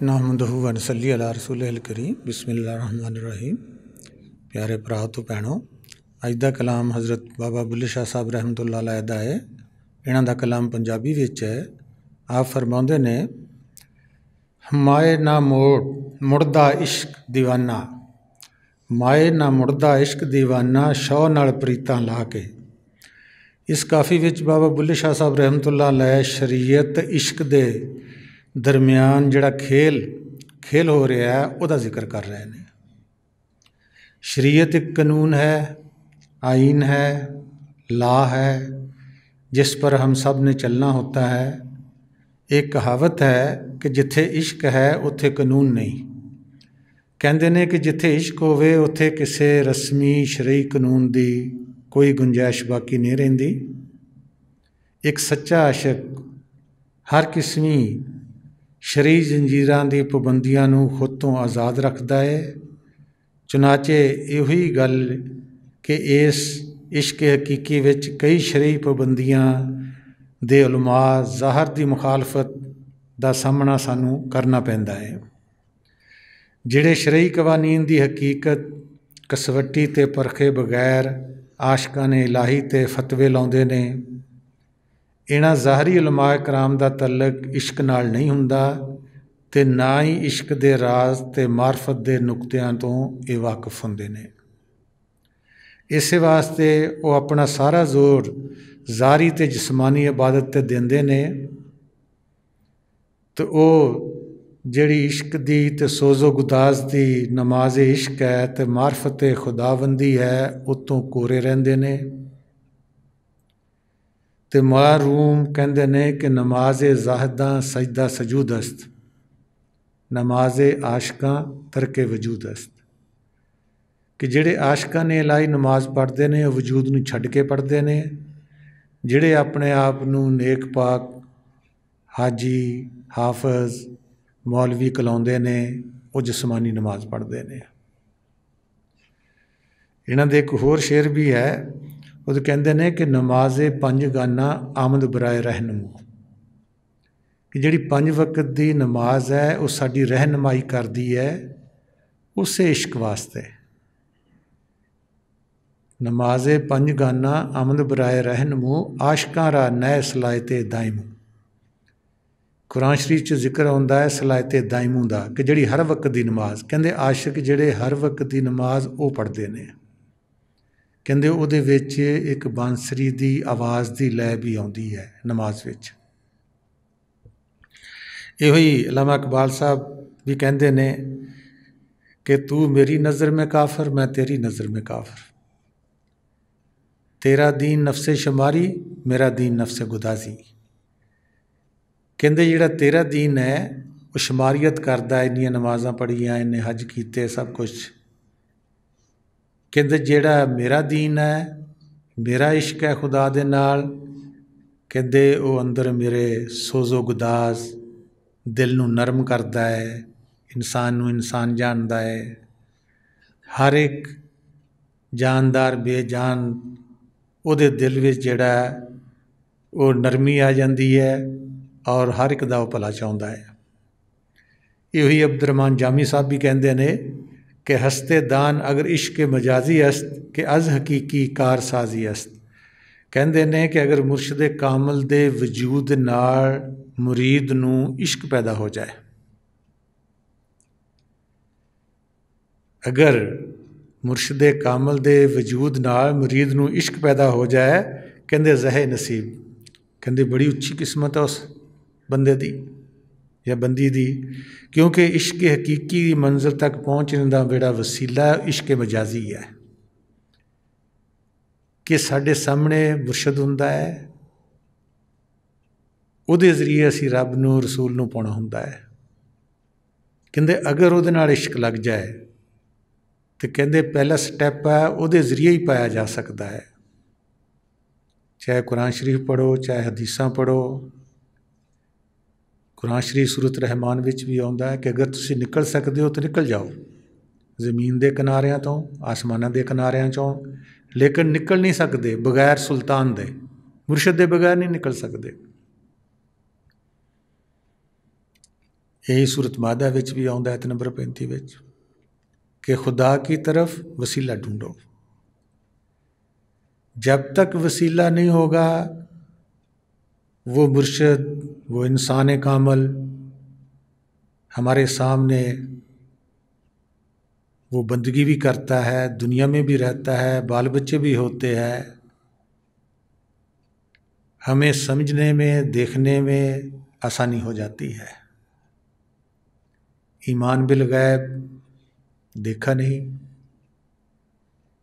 नहमदुहु व नसल्ली अला रसूलिल करीम बिस्मिल्लाहिर्रहमानिर्रहीम। प्यारे भरा तो भैनों, अज का कलाम हज़रत बाबा बुल्ले शाह साहब रहमतुल्लाह अलैह दा है। इन्हां दा कलाम पंजाबी विच है। आप फरमाउंदे ने, माए ना मुड़दा इश्क दीवाना, माए ना मुड़दा इश्क दीवाना, शौ नाल प्रीतां ला के। इस काफ़ी विच बाबा बुल्ले शाह साहब रहमतुल्लाह अलैह शरीयत इश्क दे दरम्यान जिहड़ा खेल हो रहा है उसका जिक्र कर रहे हैं। शरीयत एक कानून है, आइन है, ला है, जिस पर हम सब ने चलना होता है। एक कहावत है कि जिथे इश्क है उत्थे कानून नहीं। कहते ने कि जिथे इश्क होवे उत्थे किसी रस्मी शरई कानून की कोई गुंजाइश बाकी नहीं रहिंदी। एक सच्चा आशिक हर किस्मी शरई जंजीरां दी पाबंदियां नूं खुद तो आज़ाद रखता है। चुनाचे इही गल कि इस इश्क हकीकी विच कई शरई पाबंदियां दे उलमा ज़ाहर की मुखालफत का सामना सानू करना पैंदा है। जिहड़े शरई कवानीन की हकीकत कसवट्टी ते परखे बगैर आशकां ने इलाही ते फतवे लाउंदे ने, इन्हां ज़ाहरी उलमा कराम का तलक इश्क नाल नहीं हुंदा ते ना ही इश्क दे राज ते मार्फत दे नुकतियां तो ये वाकफ हुंदे ने। इस वास्ते वो अपना सारा जोर ज़ाहरी ते जिस्मानी इबादत ते देंदे ने, तो वो जिहड़ी इश्क दी ते सोजो गुदाज दी नमाज इश्क है ते मार्फत खुदाबंदी है उत्तों कोरे रहिंदे ने। ते मौला रूम कहंदे ने कि नमाज ज़ाहिदां सजदा सजूद अस्त, नमाज आशकां तरके वजूद अस्त। कि जिहड़े आशकां ने इलाही नमाज पढ़ते हैं वजूद नूं छड्ड के पढ़ते हैं, जिहड़े अपने आप नूं नेक पाक हाजी हाफज मौलवी कहलाउंदे ने वो जिस्मानी नमाज पढ़ते हैं। इन्हां दे एक होर शेर भी है, वो कहते हैं कि नमाज पंज गाना आमद बराए रहनुमा, कि जिहड़ी पंज वक्त की नमाज है वो साडी रहनुमाई करती है उसे इश्क वास्ते। नमाज पंज गाना आमद बराए रहनुमो, आशकां रा नए सलायते दाइमू। कुरान शरीफ च जिक्र आउंदा है सलायते दाइमू का, कि जिहड़ी हर वक्त की नमाज, कहंदे आशिक जिहड़े हर वक्त की नमाज वो पढ़ते हैं, कहंदे उहदे विच एक बांसरी की आवाज़ की लय भी आउंदी है नमाज विच। इहो ही अल्लामा इकबाल साहब भी कहंदे ने कि तू मेरी नज़र में काफर, मैं तेरी नज़र में काफर, तेरा दीन नफसे शुमारी, मेरा दीन नफसे गुदाजी। कहंदे जिहड़ा तेरा दीन है वो शुमारियत करदा है, इन्नियां नमाज़ां पढ़ियां, इन्ने हज कीते, सब कुछ। कहंदे जिहड़ा मेरा दीन है, मेरा इश्क है खुदा दे नाल, कहंदे वो अंदर मेरे सोजो गुदाज दिल नूं नरम करदा है, इंसान नूं इंसान जानदा है। हर एक जानदार बेजान उहदे दिल विच जिहड़ा वो नरमी आ जांदी है और हर एक दा भला चाहुंदा है। इहो ही अब्दुर्रहमान जामी साहब भी कहंदे ने कि हस्ते दान अगर इश्क मजाजी अस्त, कि अज हकीकी कारसाजी अस्त। कहंदे ने कि अगर मुर्शदे कामल दे वजूद नाल मुरीद नूं इश्क पैदा हो जाए, अगर मुर्शदे कामल दे वजूद नाल मुरीद नूं इश्क पैदा हो जाए, कहंदे ज़हे नसीब, कहंदे बड़ी उच्ची किस्मत है उस बंदे दी या बंदी दी, क्योंकि इश्क हकीकी मंजिल तक पहुँचने का बेड़ा वसीला इश्क मजाजी है। कि साढ़े सामने मुर्शद हुंदा है, उहदे जरिए असी रब नूं रसूल नूं पाउणा हुंदा है। कहंदे अगर उहदे नाल इश्क लग जाए तो कहंदे पहला स्टैप है उहदे जरिए ही पाया जा सकता है। चाहे कुरान शरीफ पढ़ो, चाहे हदीसां पढ़ो। कुरान शरीफ सूरत रहमान विच भी आउंदा है कि अगर तुसीं निकल सकते हो तो निकल जाओ जमीन के किनारियां तो, आसमानां के किनारियां चों, लेकिन निकल नहीं सकते बगैर सुल्तान दे, मुर्शद दे बगैर नहीं निकल सकते। यही सूरत मादा विच भी आउंदा है 8 नंबर 35 विच कि खुदा की तरफ वसीला ढूंढो। जब तक वसीला नहीं होगा वो मुर्शिद, वो इंसान कामल हमारे सामने वो बंदगी भी करता है, दुनिया में भी रहता है, बाल बच्चे भी होते हैं, हमें समझने में देखने में आसानी हो जाती है। ईमान बिल गैब देखा नहीं,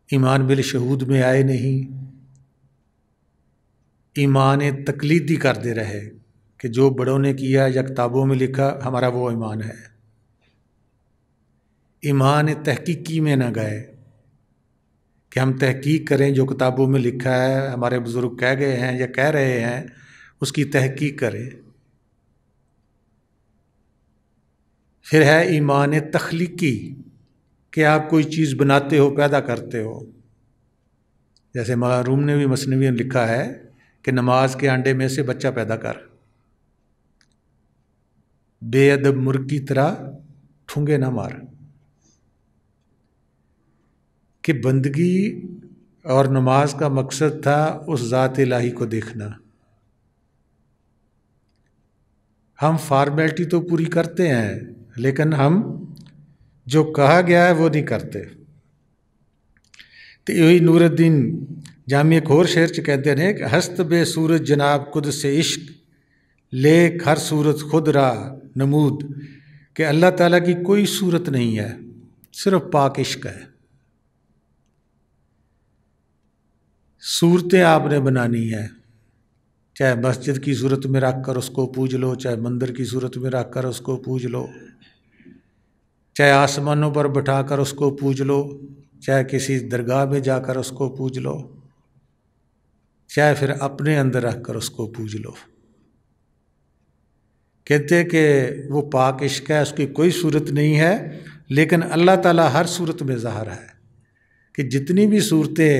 ईमान बिल शहूद में आए नहीं, ईमान तकलीदी करते रहे कि जो बड़ों ने किया या किताबों में लिखा हमारा वो ईमान है। ईमान तहकीकी में न गए कि हम तहकीक करें, जो किताबों में लिखा है हमारे बुजुर्ग कह गए हैं या कह रहे हैं उसकी तहकीक करें। फिर है ईमान तख्लीकी कि आप कोई चीज़ बनाते हो, पैदा करते हो। जैसे मौलाना रूम ने भी मसनवी में लिखा है कि नमाज के अंडे में से बच्चा पैदा कर, बेअदब मुर्ग की तरह ठूंगे ना मार। कि बंदगी और नमाज का मकसद था उस ज़ात इलाही को देखना। हम फॉर्मेलिटी तो पूरी करते हैं लेकिन हम जो कहा गया है वो नहीं करते। तो यही नूरुद्दीन जामी एक होर शेर च कहते हैं कि हस्त बे सूरज जनाब खुद से इश्क लेक हर सूरत खुद रा नमूद, कि अल्लाह ताला की कोई सूरत नहीं है, सिर्फ पाक इश्क है। सूरतें आपने बनानी है, चाहे मस्जिद की सूरत में रख कर उसको पूज लो, चाहे मंदिर की सूरत में रख कर उसको पूज लो, चाहे आसमानों पर बैठा कर उसको पूज लो, चाहे किसी दरगाह में जाकर उसको पूज लो, चाहे फिर अपने अंदर रख कर उसको पूज लो। कहते कि वो पाक इश्क है, उसकी कोई सूरत नहीं है, लेकिन अल्लाह ताला हर सूरत में ज़ाहिर है। कि जितनी भी सूरतें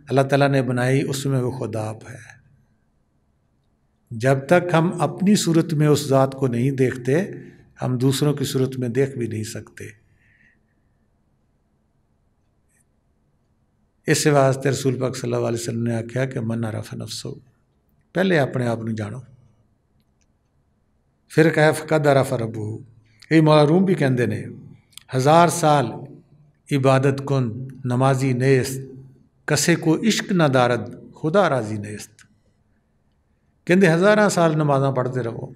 अल्लाह ताला ने बनाई उसमें वो खुदा आप है। जब तक हम अपनी सूरत में उस ज़ात को नहीं देखते हम दूसरों की सूरत में देख भी नहीं सकते। इस वास्ते रसूल पाक सल्लल्लाहु अलैहि वसल्लम ने आख्या कि मन अरफ़ नफ्सो, पहले अपने आप को जानो, फिर कह फ़क़द अरफ़ रब्बहू। ये मौला रूम भी कहते ने 1000 साल इबादत कुन नमाजी नेस्त, कसे को इश्क न दारद खुदा राजी नेस्त। कहते 1000 साल नमाज़ा पढ़ते रहो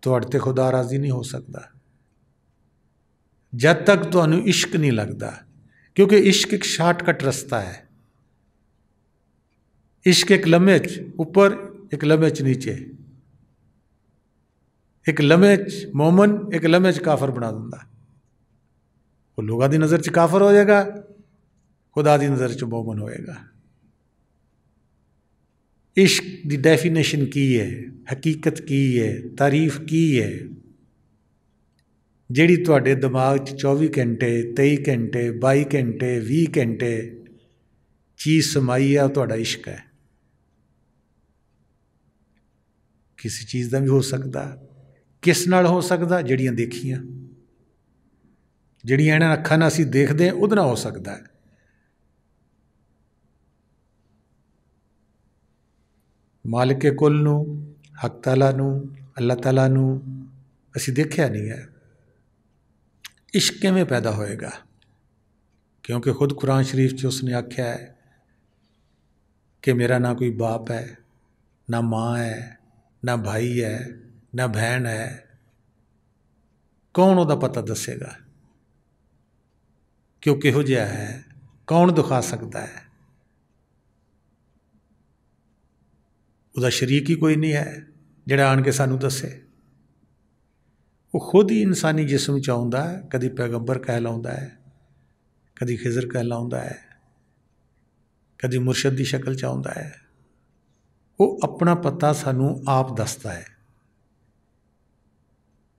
तो अड़ते खुदा राजी नहीं हो सकता जब तक तुहानू इश्क नहीं लगता। क्योंकि इश्क एक शार्टकट रास्ता है। इश्क एक लम्हे ऊपर, एक लम्हे नीचे, एक लम्हे मोमन, एक लम्हे काफर बना दिंदा। वो लोगों की नज़र च काफर हो जाएगा, खुदा की नज़र च मोमन होएगा। इश्क की डेफिनेशन की है, हकीकत की है, तारीफ की है, जिहड़ी तुहाडे दिमाग च 24 घंटे 23 घंटे 22 घंटे 20 घंटे चीज़ समाई है, तुहाडा इश्क है। किसी चीज़ का भी हो सकता, किस नाल हो सकता, जिहड़ियां देखियां, जिहड़ियां इन्हां अखां नाल असीं देखदे हैं उहदे नाल हो सकता है। मालिक कुल नू, हक ताला नू, अल्लाह ताला नू असीं देखिया नहीं है। इश्क किवें पैदा होएगा? क्योंकि खुद कुरान शरीफ च उसने आख्या है कि मेरा ना कोई बाप है, ना माँ है, ना भाई है, ना बहन है, कौन उहदा पता दसेगा कि वह किहो जिहा है? कौन दिखा सकता है? उसका शरीक ही कोई नहीं है जिहड़ा आन के सानू दसे। वो खुद ही इंसानी जिस्म च आउंदा है, कदी पैगंबर कहलाउंदा है, कदी खिजर कहलाउंदा है, कदी मुर्शद की शक्ल च आउंदा है। वो अपना पता सानू आप दसदा है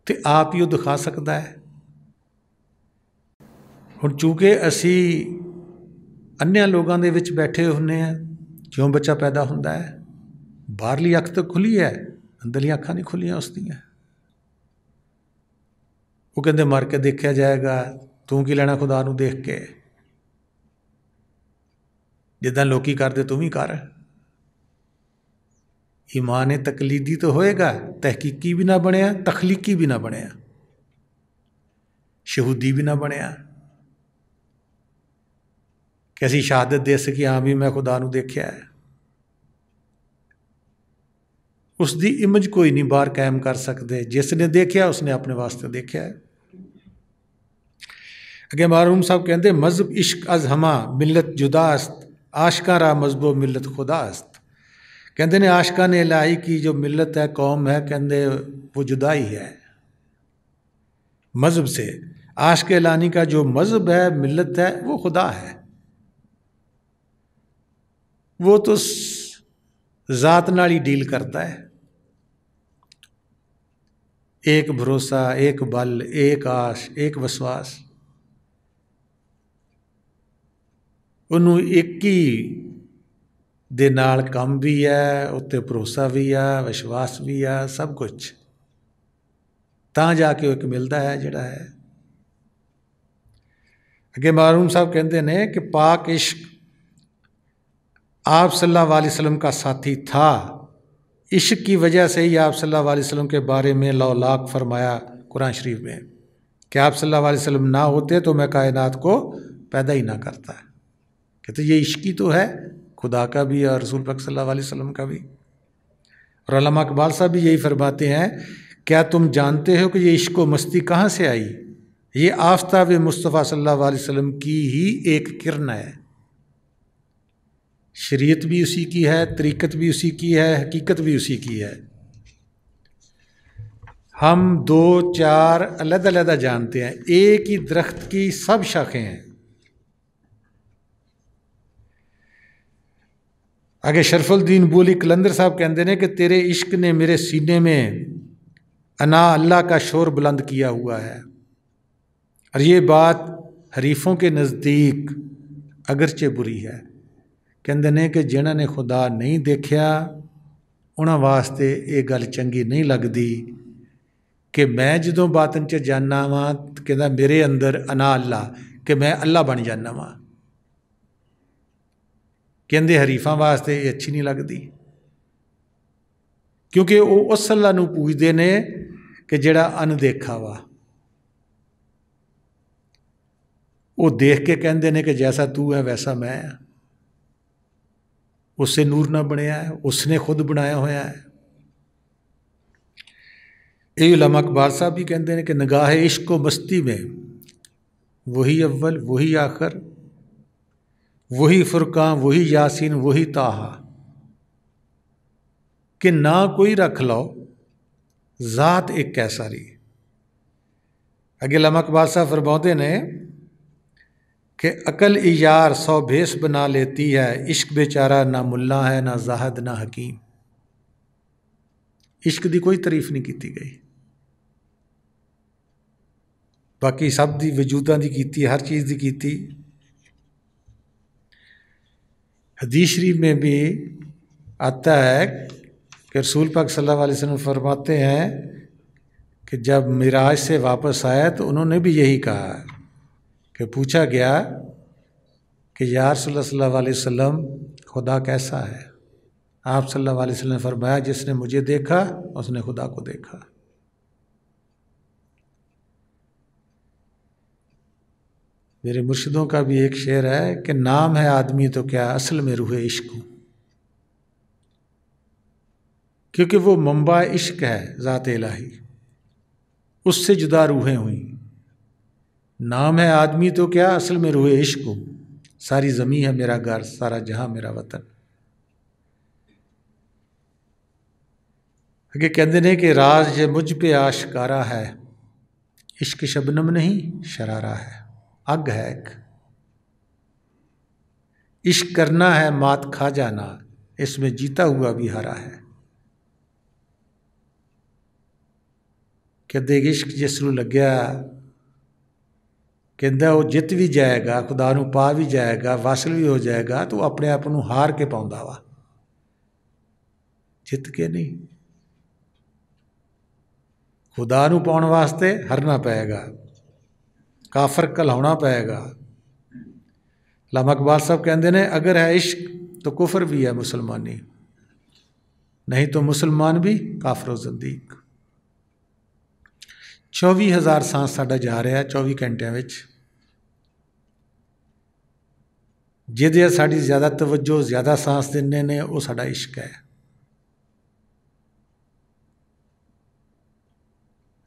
ते आप ही वो दिखा सकता है। हुण चूँकि असी अन्य लोगों के विच बैठे हुन्ने हैं, क्यों बच्चा पैदा हुंदा है, बाहरली अख तो खुली है, अंदरली अखां नहीं खुलियां उसदियां। वो कहते मर के देखा जाएगा, तू की लेना खुदा नूं देख के, जिद्दां लोकी करदे तू भी कर। ईमान तकलीदी तो होएगा, तहकीकी भी ना बनया, तखलीकी भी ना बनया, शहूदी भी ना बनया कि असीं शहादत दे सकी हाँ भी मैं खुदा नूं देखिया है। उसकी इमेज कोई नहीं बाहर कायम कर सकते, जिसने देखा उसने अपने वास्ते देखा है। अगे मारूम साहब कहते मजहब इश्क अज हमा मिलत जुदास्त, आशका रा मजहबो मिलत खुदास्त। कहते ने आशका ने इलाही की जो मिलत है, कौम है, कहते वो जुदा ही है मजहब से। आशक इलानी का जो मजहब है, मिलत है, वो खुदा है। वो तो ज़ात नाल ही डील करता है। एक भरोसा, एक बल, एक आश, एक विश्वास, उन्हों एक ही दे नाल काम भी है, उत्ते भरोसा भी है, विश्वास भी है, सब कुछ तां जाके वो एक मिलता है जिहड़ा है। अगे मारूम साहब कहते हैं कि पाक इश्क आप सल्लल्लाहु अलैहि वसल्लम का साथी था। इश्क की वजह से ही आप सल्लल्लाहु अलैहि वसल्लम के बारे में लौलाक फरमाया कुरान शरीफ में कि आप सल्लल्लाहु अलैहि वसल्लम ना होते तो मैं कायनात को पैदा ही ना करता। कहते ये इश्क ही तो है, खुदा का भी और रसूल पाक सल्लल्लाहु अलैहि वसल्लम का भी। और अल्लामा इकबाल साहब भी यही फरमाते हैं, क्या तुम जानते हो कि ये इश्क व मस्ती कहाँ से आई? ये आफ्ताब मुस्तफ़ा सल्लल्लाहु अलैहि वसल्लम की ही एक किरण है। शरीयत भी उसी की है, तरीक़त भी उसी की है, हकीकत भी उसी की है। हम दो चार अलग-अलग जानते हैं, एक ही दरख्त की सब शाखें हैं। आगे शरफुद्दीन बोली कलंदर साहब कहते हैं कि तेरे इश्क ने मेरे सीने में अना अल्लाह का शोर बुलंद किया हुआ है। और ये बात हरीफों के नज़दीक अगरचे बुरी है। कहते हैं कि जिन्हों ने खुदा नहीं देखा उन्होंने वास्ते ये गल चंगी नहीं लगती कि मैं जो बातन च जाना वा कहता मेरे अंदर अना अल्लाह, कि मैं अल्लाह बन जाना वा। कहते हरीफा वास्ते ये अच्छी नहीं लगती, क्योंकि वो उस अल्लाह नूं पूजते ने कि जिहड़ा अनदेखा वा। वो देख के कहते हैं कि जैसा तू है वैसा मैं है। उससे नूर ना बनया है, उसने खुद बनाया होया है। ये उलमा इकबाल साहब भी कहते हैं कि निगाह इश्क व मस्ती में वही अव्वल, वही आखिर, वही फुरकान, वही यासीन, वही ताहा, कि ना कोई रख लो ज़ात एक कैसारी। अगे उलमा इकबाल साहब फरमाते ने कि अकल यार सौ भेस बना लेती है, इश्क बेचारा ना मुल्ला है, ना जाहिद, ना हकीम। इश्क की कोई तारीफ नहीं की गई, बाकी सब दी वजूदां दी कीती, हर चीज़ दी कीती। हदीस शरीफ में भी आता है कि रसूल पाक सल्लल्लाहु अलैहि वसल्लम फरमाते हैं कि जब मिराज से वापस आया तो उन्होंने भी यही कहा कि पूछा गया कि या सल्लल्लाहु अलैहि वसल्लम खुदा कैसा है? आप सल्लल्लाहु अलैहि वसल्लम ने फरमाया जिसने मुझे देखा उसने खुदा को देखा। मेरे मुर्शिदों का भी एक शेर है कि नाम है आदमी तो क्या असल में रूह इश्क हूँ, क्योंकि वो मंबा इश्क है ज़ात इलाही, उससे जुदा रूहें हुई। नाम है आदमी तो क्या असल में रूह इश्क हूँ, सारी ज़मीं है मेरा घर, सारा जहां मेरा वतन। आगे कहते हैं कि राज मुझ पे आशकारा है, इश्क शबनम नहीं शरारा है। अग है एक, इश्क करना है मात खा जाना, इसमें जीता हुआ भी हरा है। कहते इश्क जिसनूं लग्या कहता वो जित भी जाएगा, खुदा नूं पा भी जाएगा, वासल भी हो जाएगा, तो अपने आप नूं हार के पाउंदा वा, जित के नहीं। खुदा नूं पाउण वास्ते हरना पएगा, काफर कहलाउणा पएगा। अल्लामा इकबाल साहब कहते हैं, अगर है इश्क तो कुफर भी है मुसलमानी, नहीं तो मुसलमान भी काफरो ज़ंदीक। 24,000 सांस साडा जा रहा 24 घंटिया विच, जिहदे साडी ज़्यादा तवज्जो ज़्यादा सांस दिंदे ने वो साडा इश्क है।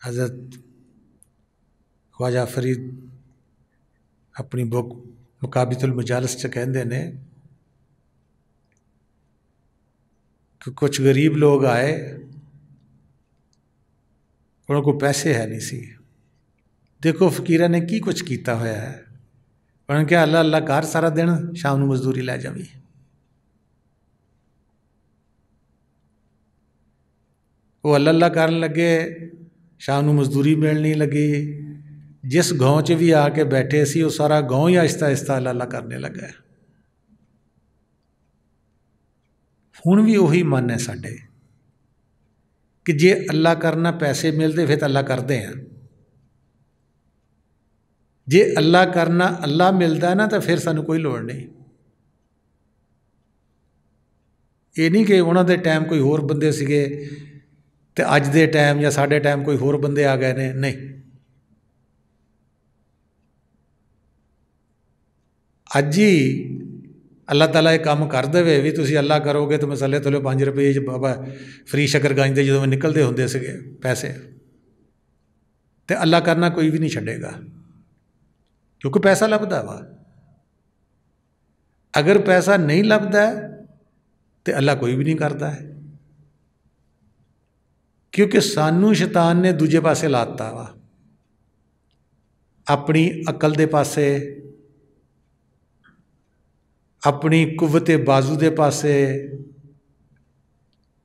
हज़रत ख्वाजा फरीद अपनी बुक मुकाबितुल मजालिस च कहते हैं कि कुछ गरीब लोग आए, उन्होंने को पैसे है नहीं सी। देखो फकीरा ने की कुछ किया होया है। उन्होंने कहा अल्लाह अल्लाह कर सारा दिन, शाम को मजदूरी लै जावी। वो अल्लाह अल्लाह करन लगे, शाम को मजदूरी मिलनी लगी। जिस गांव च भी आके बैठे सी, वो सारा गांव ही आहिस्ता आहिस्ता अल्लाह अल्लाह करने लगा। हुण भी उही मन है साडे कि जे अल्लाह करना पैसे मिलते फिर तो अल्लाह करते हैं। जे अल्लाह करना अल्लाह मिलता है ना तो फिर सानू कोई लोड़ नहीं। ये नहीं कि उन्होंने टाइम कोई होर बंदे सीगे ते अज दे टाइम या साडे टाइम कोई होर बंदे आ गए ने, नहीं। अज ही अल्लाह ताला ये काम कर देवे भी तुसीं अल्लाह करोगे तो मसाले तोलो 5 रुपये बाबा फ्री शक्कर गांजते जो निकलते होंदे सीगे पैसे, तो अल्लाह करना कोई भी नहीं छड्डेगा, क्योंकि पैसा लभदा वा। अगर पैसा नहीं लभदा तो अल्लाह कोई भी नहीं करता है, क्योंकि सानू शैतान ने दूजे पासे लाता वा, अपनी अकल दे पासे, अपनी कुव्वते बाजू दे पासे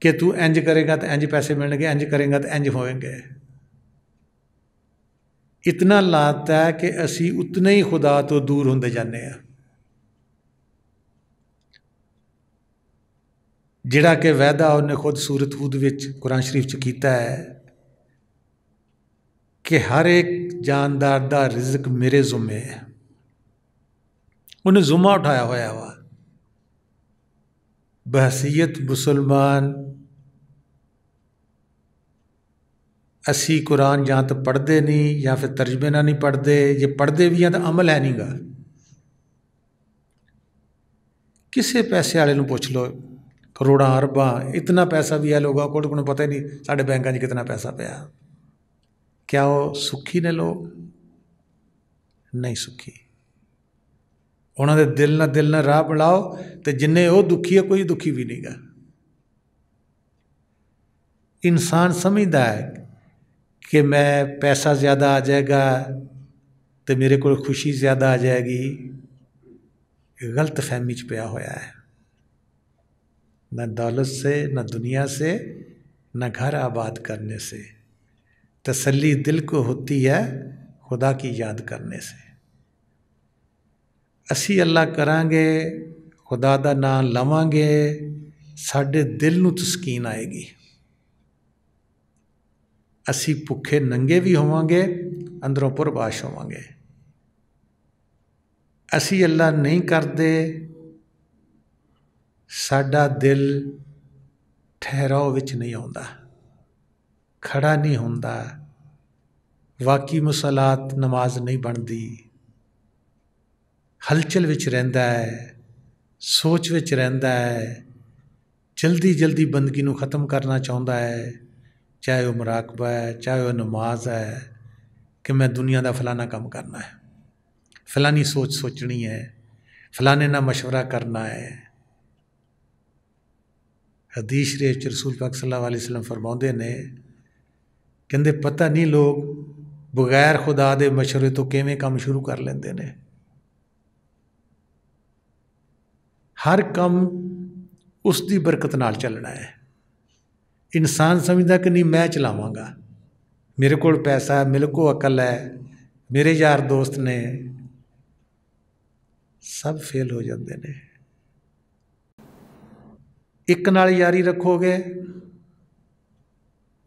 कि तू इंज करेगा तो इंज पैसे मिलणगे, इंज करेगा तो इंज होएंगे। इतना लाता है कि असी उतने ही खुदा तो दूर होंदे जाने हैं। जिहड़ा कि वायदा उन्हें खुद सूरत हूद विच कुरान शरीफ च कीता है कि हर एक जानदार दा रिज़्क मेरे जुम्मे है। उन्हें जुम्मा उठाया होया वा। बहसीयत मुसलमान असी कुरान या तो पढ़ते नहीं या फिर तर्जमे ना नहीं पढ़ते, जे पढ़ते भी हैं तो अमल है नहीं गा। किसी पैसे वाले पुछ लो, करोड़ा अरबां इतना पैसा भी है लोगों को पता ही नहीं साढ़े बैंकों में कितना पैसा पिया। क्या वो सुखी ने लोग? नहीं सुखी। उन्होंने दिल न राह बनाओ तो जिन्ने वो दुखी है कोई दुखी भी नहीं गा। इंसान समझदा है कि मैं पैसा ज़्यादा आ जाएगा तो मेरे को खुशी ज़्यादा आ जाएगी। गलत फहमी च पिया होया है। न दौलत से, न दुनिया से, न घर आबाद करने से, तसल्ली दिल को होती है खुदा की याद करने से। असी अल्लाह करांगे, खुदा दा नाम लवांगे, साडे दिल नूं तस्कीन आएगी। असी भुखे नंगे भी होवांगे, अंदरों पुरबाश होवांगे। असी अल्लाह नहीं करते, साडा दिल ठहराव विच नहीं आउंदा, खड़ा नहीं होंदा, वाकई मुसलात नमाज नहीं बनती, हलचल विच रहिंदा है, सोच विच रहिंदा है, जल्दी जल्दी बंदगी नूं खत्म करना चाहुंदा है, चाहे वह मुराकबा है, चाहे वह नमाज है कि मैं दुनिया का फलाना काम करना है, फलानी सोच सोचनी है, फलाने ना मशवरा करना है। हदीस शरीफ रसूल पाक सल्लल्लाहु अलैहि वसल्लम फरमाउंदे ने, कहंदे पता नहीं लोग बगैर खुदा दे मशवरे तो किवें काम शुरू कर लेंदे ने। हर काम उसकी बरकत नाल चलना है। इंसान समझदा कि नहीं मैं चलावांगा, मेरे को पैसा है, मेरे को अकल है, मेरे यार दोस्त ने, सब फेल हो जाते ने। एक नाल यारी रखोगे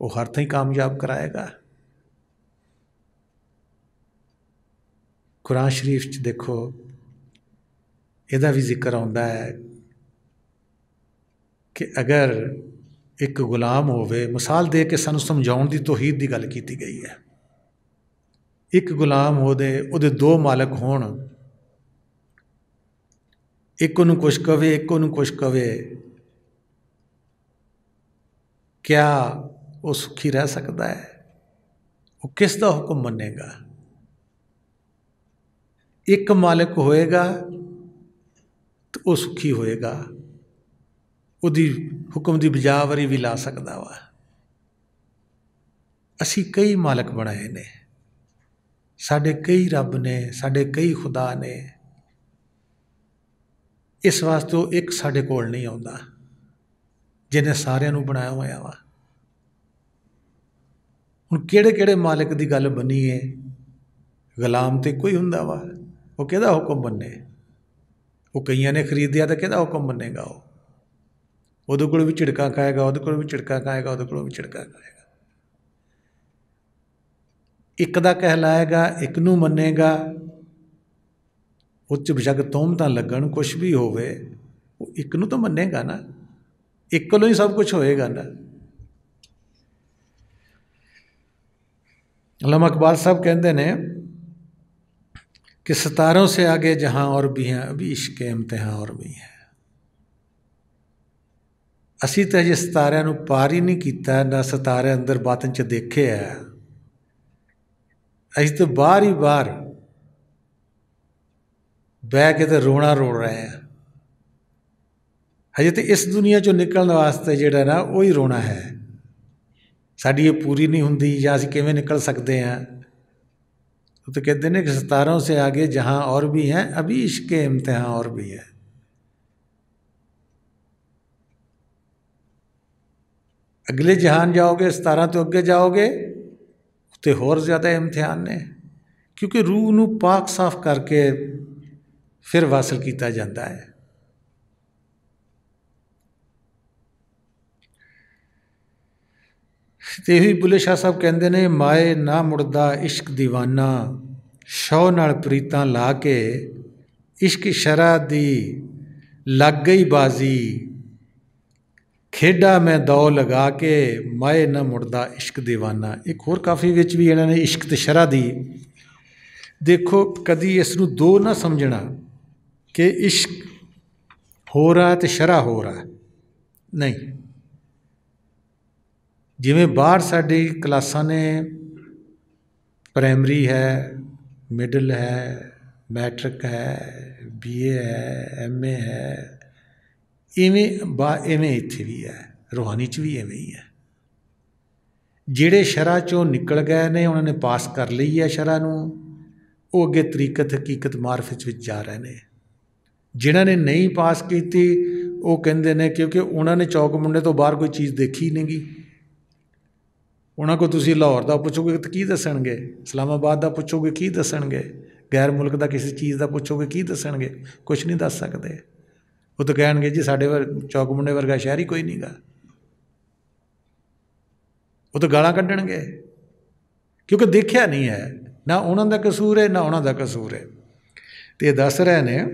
वो हर थी कामयाब कराएगा। कुरान शरीफ च देखो ਇਹਦਾ भी जिक्र आउंदा है कि अगर एक गुलाम होवे, मिसाल दे के सानू समझाउण दी तौहीद दी गल कीती गई है। एक गुलाम ਉਹਦੇ दो मालक होण, एक ਉਹਨੂੰ कुछ कवे एक ਉਹਨੂੰ कुछ कवे, क्या वो सुखी रह सकता है? वो किस दा हुक्म मनेगा? एक मालिक होएगा तो वो सुखी होएगा, ਉਹਦੀ हुक्म की बजावरी भी ला सकता वा। असी कई मालक बनाए ने, साढ़े कई रब ने, साढ़े कई खुदा ने, इस वास्ते वो एक साढ़े कोल नहीं आउंदा जिन्हें सारिਆਂ ਨੂੰ बनाया होया वा। हुण किहड़े किहड़े मालिक की गल बनी है? गुलाम तो कोई हुंदा वा, वो किहदा हुक्म मन्ने? वो कईयां ने खरीदिया तो किहदा हुक्म मन्नेगा? ਉਹਦੇ ਕੋਲ भी झिड़का खाएगा, ਉਹਦੇ ਕੋਲ भी झिड़का खाएगा, ਉਹਦੇ ਕੋਲ भी झिड़का खाएगा। एक दा कहलाएगा, एक नूं मन्नेगा, उच्च बेशक तोहमतां लगण कुछ भी होवे, वो एक नूं तो मन्नेगा ना, एक कोलों ही सब कुछ होएगा ना। अल्लामा इकबाल साहब कहते हैं कि सितारों से आगे जहाँ और भी हैं, अभी इश्क के इम्तिहान और भी हैं। असी तो अजे सितारिਆਂ ਨੂੰ पार ही नहीं किया, ना सितारे अंदर बातन च देखे है। असी तो बाहर ही बाहर बह के तो रोना रो रहे हैं। हजे तो इस दुनिया चों निकलने वास्ते जिहड़ा ना वही रोना है। साडी ये पूरी नहीं हुंदी या असी किवें निकल सकते हैं? तो कहते हैं कि सितारों से आगे जहाँ और भी हैं, अभी इश्क के इम्तिहान और भी है। अगले जहान जाओगे, सितारा तो अगे जाओगे, उत्ते होर ज़्यादा इम्तिहान ने, क्योंकि रूह नूं पाक साफ करके फिर वासल किया जाता है। तो यही बुले शाह साहब कहते हैं, माए ना मुड़दा इश्क दीवाना, शौ नाल प्रीतां ला के, इश्क शरा दी लग गई बाजी, खेडा मैं दौ लगा के, माए ना मुड़दा इश्क दीवाना। एक होर काफ़ी विच भी इन्होंने इश्क ते शरा दी, देखो कदी इसनूं दो ना समझना कि इश्क हो रहा तो शरा हो रहा, नहीं। जिमें बाहर साडी क्लासां ने, प्राइमरी है, मिडल है, मैट्रिक है, BA है, MA है, इवें इत्थे भी है, रूहानी च भी इवें ही है। जिहड़े शरा चों निकल गए ने, उन्होंने पास कर ली है शरा नूं, वो अगे तरीकत हकीकत मारफत विच जा रहे हैं। जिन्हां ने नहीं पास की, वो कहते हैं क्योंकि उन्होंने चौक मुंडे तो बाहर कोई चीज़ देखी नहीं गी। उन्होंने को तुसीं लाहौर का पुछोगे तो की दसणगे, इस्लामाबाद का पुछोगे की दसणगे, गैर मुल्क का किसी चीज़ का पुछोगे की दसणगे? कुछ नहीं दस सकते। वो तो कहेंगे जी साढ़े चौक मुंडे वर्गा शहर ही कोई नहीं गा। वो तो गालां कढ़णगे, क्योंकि देखा नहीं है, ना उन्होंने कसूर है ना उन्होंने कसूर है। तो ये दस रहे हैं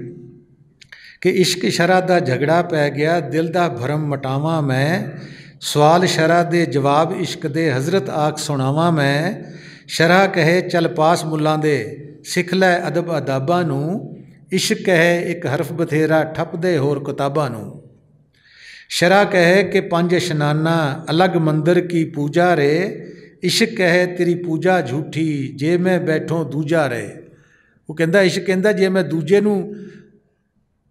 कि इश्क शरा दा झगड़ा पै गया, दिल दा भरम मटावां मैं, सवाल शरा दे जवाब इश्क दे, हज़रत आख सुनावां मैं, शरा कहे चल पास मुल्लां दे, सिख लै अदब अदाबां नूं, इश्क कहे एक हरफ बथेरा ठप दे होर किताबां नूं। शरा कहे कि 5 इशनाना अलग मंदिर की पूजा रे, इश्क कहे तेरी पूजा झूठी जे मैं बैठों दूजा रहे। वो कहता इश्क कहता जे मैं दूजे नूं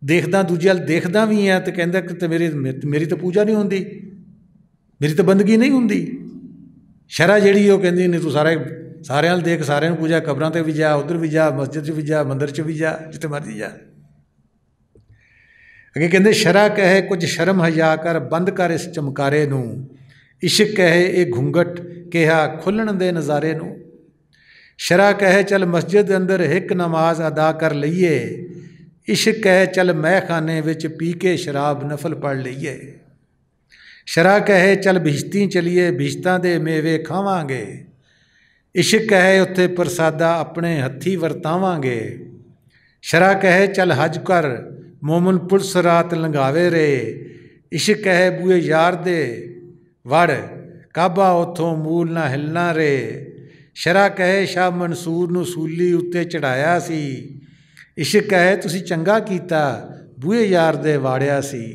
देखदा, दूजे वाल देखदा भी है तो कहता कि मेरी तो पूजा नहीं होंदी, मेरी तो बंदगी नहीं होंदी। शरा जिहड़ी वो कहती नहीं तू सारे वाल देख, सारे पूजा, कबरां ते भी जा, उधर भी जा, मस्जिद च भी जा, मंदिर च भी जा, जिथे मर्जी जा। अगे कहते शरा कहे कुछ शर्म हजा कर, बंद कर इस चमकारे नूं, इश्क कहे ये घूंघट कहा खुलण दे नज़ारे नूं। शरा कहे चल मस्जिद अंदर एक नमाज अदा कर लईए, इश्क कहे चल मैं खाने विच पी के शराब नफल पढ़ लईए। शरा कहे चल बिश्ती चलीए, बिश्तां दे मेवे खावांगे, इश्क कहे उत्थे प्रसादा अपने हथी वरतावांगे। शरा कहे चल हज कर मोमन पुलिस रात लंघावे रे। इश्क कहे बूए यार दे वड़ काबा उथों मूल ना हिलना रे। शरा कहे शाह मंसूर नूं सूली उत्ते चढ़ाया सी। इश्क कहे तुसी चंगा कीता बूए यार दे वाड़िया सी।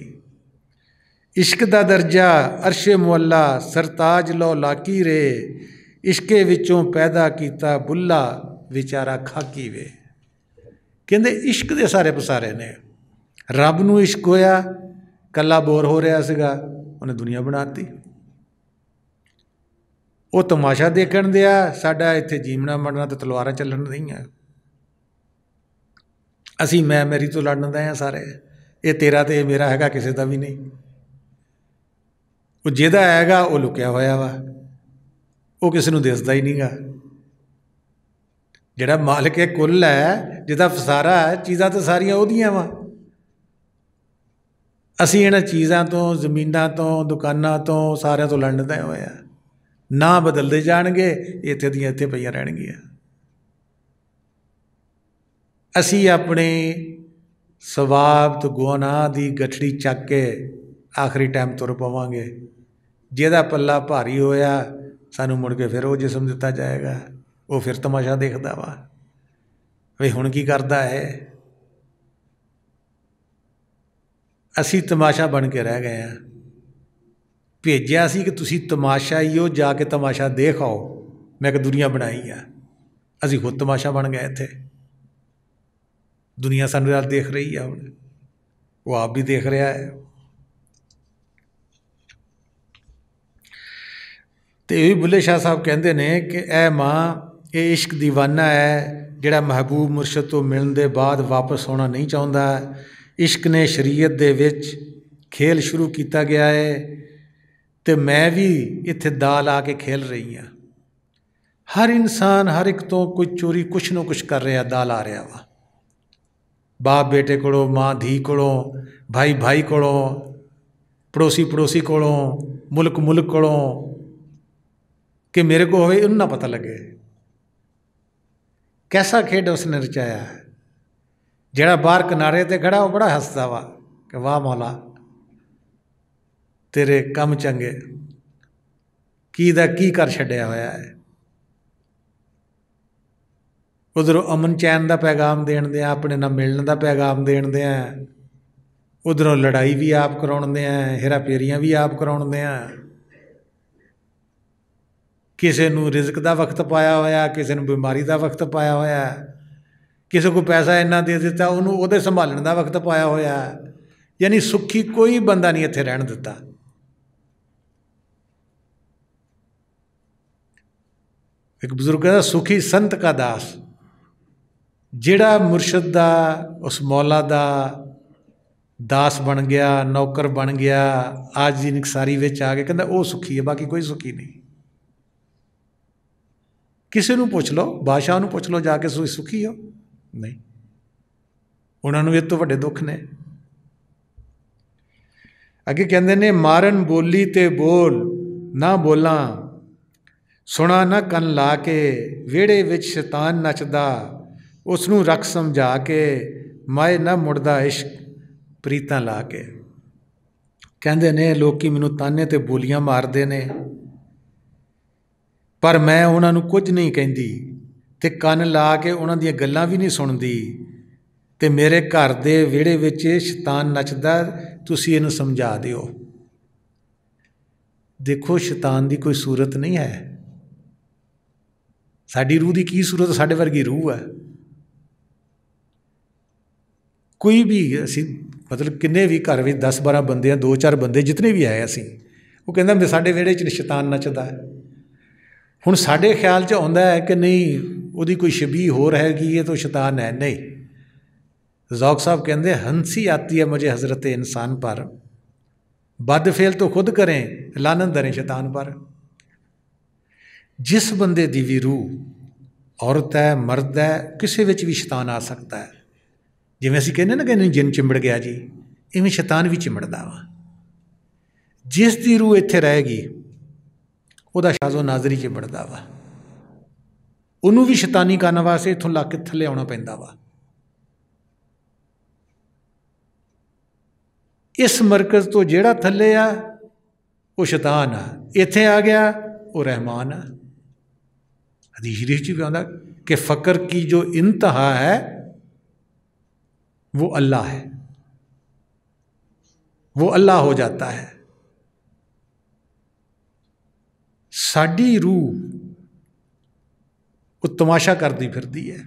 इश्क दा दर्जा अरशे मुअल्ला सरताज लो लाकी रे। इश्के विचों पैदा कीता बुल्ला विचारा खाकी वे। कहंदे इश्क दे सारे पसारे ने। रब नूं इश्क होया, कला बोर हो रहा सीगा, उन्हें दुनिया बनाती। वो तमाशा देखण दिया, साडा इत्थे जीवना मरना तो तलवारां चलन रहीआं। असीं मैं मेरी तो लड़न दे आ सारे, ये तेरा तो ये मेरा हैगा, किसी का भी नहीं। वो जिहदा हैगा वो लुकिया होया वा, वो किसी नूं दिसदा ही नहीं गा। जिहड़ा मालिक कुल है, जिहदा फसारा है, चीज़ां तो सारियां ओहदियां वा। असीं इन्हां चीज़ां तो, जमीनां तो, दुकानां तो, सारियां तो लड़न दे होए आ। ना बदलते जाणगे, इत्थे दियां इत्थे पईयां रहणगीआं। असीं अपने स्वार्थ गुनाह की गठड़ी चक के आखिरी टाइम तुर पवांगे। जिहदा पल्ला भारी होया, सानूं मुड़ के फिर वो जिस्म दिता जाएगा, वो फिर तमाशा देखदा वा वे हुण की करदा है। असीं तमाशा बन के रह गए हैं। भेजिया सी कि तुसीं तमाशा ही हो, जाके तमाशा देख आओ। मैं एक दुनिया बनाई है, असीं खुद तमाशा बन गए। इत्थे दुनिया सानूं नाल देख रही है, हुण वो आप भी देख रहा है। तो यही बुल्ले शाह साहब कहते हैं कि ए माँ, ये इश्क दीवाना है जिहड़ा महबूब मुर्शद तो मिलण दे बाद वापस होना नहीं चाहुंदा। इश्क ने शरीयत दे विच खेल शुरू किया गया है, तो मैं भी इत्थे दा ला के खेल रही हाँ। हर इंसान हर एक तो कोई चोरी कुछ ना कुछ कर रहा, दा ला रहा वा। बाप बेटे कोलों, माँ धी कोलों, भाई भाई कोलों, पड़ोसी पड़ोसी कोलों, मुल्क मुल्क कोलों, कि मेरे को होवे उन्हें ना पता लगे। कैसा खेड उसने रचाया है। जिहड़ा बाहर किनारे ते खड़ा वो बड़ा हसदा वा कि वाह मौला तेरे कम चंगे, की दा की कर छड्डिया होया है। उधरों अमन चैन का पैगाम देण दिया, अपने नाल मिलण का पैगाम देण दिया, उधरों लड़ाई भी आप कराउण दिया, हेरा फेरियां भी आप कराउण दिया। किसी नूं रिजक का वक्त पाया होया, किसी नूं बीमारी का वक्त पाया होया, किसी को पैसा इन्ना दे दिता उन्होंने उहदे संभालण का वक्त पाया होया। यानी सुखी कोई बंदा नहीं इत्थे रहण दिता। एक बजुर्ग कहता सुखी संत का दास, जिहड़ा मुर्शद दा उस मौला दा दास बन गया, नौकर बन गया, आज दी निकसारी विच आ गया, कहता वो सुखी है, बाकी कोई सुखी नहीं। किसी नूं पुछ लो, बादशाह नूं पुछ लो जाके सुखी हो नहीं, उन्होंने इस तो वड्डे दुख ने। अगे कहते ने मारन बोली ते बोल ना बोला, सुना ना कन ला के, वेड़े विच शैतान नचदा, उसनूं रख समझा के, माए ना मुड़दा इश्क प्रीतां ला के। कहते ने लोकी मैनूं ताने ते बोलियां मारदे ने, पर मैं उन्होंने कुछ नहीं कहती, ते कन ला के उन्हां दीयां गल्लां भी नहीं सुनदी, ते मेरे घर दे विहड़े विच शैतान नचदा, तुसीं इहनूं समझा दिओ। देखो शैतान की कोई सूरत नहीं है, साडी रूह की की सूरत, साडे वर्गी रूह है। कोई भी असी मतलब किन्ने भी घर में 10-12 बंदे, 2-4 बंदे जितने भी है असी, वो कहता साडे विहड़े च शैतान नचदा है। हुण साडे ख्याल च आउंदा है कि नहीं उहदी कोई शबीह होर हैगी है तो शैतान है, नहीं। ज़ौक़ साहब कहते हंसी आती है मुझे हज़रत इंसान पर, बदफेल तो खुद करें, लानत दरें शैतान पर। जिस बंदे दी भी रूह औरत है मर्द है, किसी विच भी शैतान आ सकता है। जिवें असीं कहने ना कि जिन चिंबड़ गया जी, इवें शैतान भी चिंबड़दा वा। जिस दी रूह इत्थे रहेगी उहदा शाज़ो नाज़री चिंबड़दा वा। ਉਹਨੂੰ ਵੀ ਸ਼ੈਤਾਨੀ ਕਰਨ ਵਾਸਤੇ ਇੱਥੋਂ ਲੱਗ ਕੇ ਥੱਲੇ ਆਉਣਾ ਪੈਂਦਾ ਵਾ। ਇਸ ਮਰਕਜ਼ ਤੋਂ ਜਿਹੜਾ ਥੱਲੇ ਆ ਉਹ ਸ਼ੈਤਾਨ ਆ, ਇੱਥੇ ਆ ਗਿਆ ਉਹ ਰਹਿਮਾਨ ਆ। हदीस शरीफ च भी आंदा कि फ़क्र की जो इंतहा है वो अल्लाह है, वो अल्लाह हो जाता है। साडी रूह वो तमाशा करती फिरती है।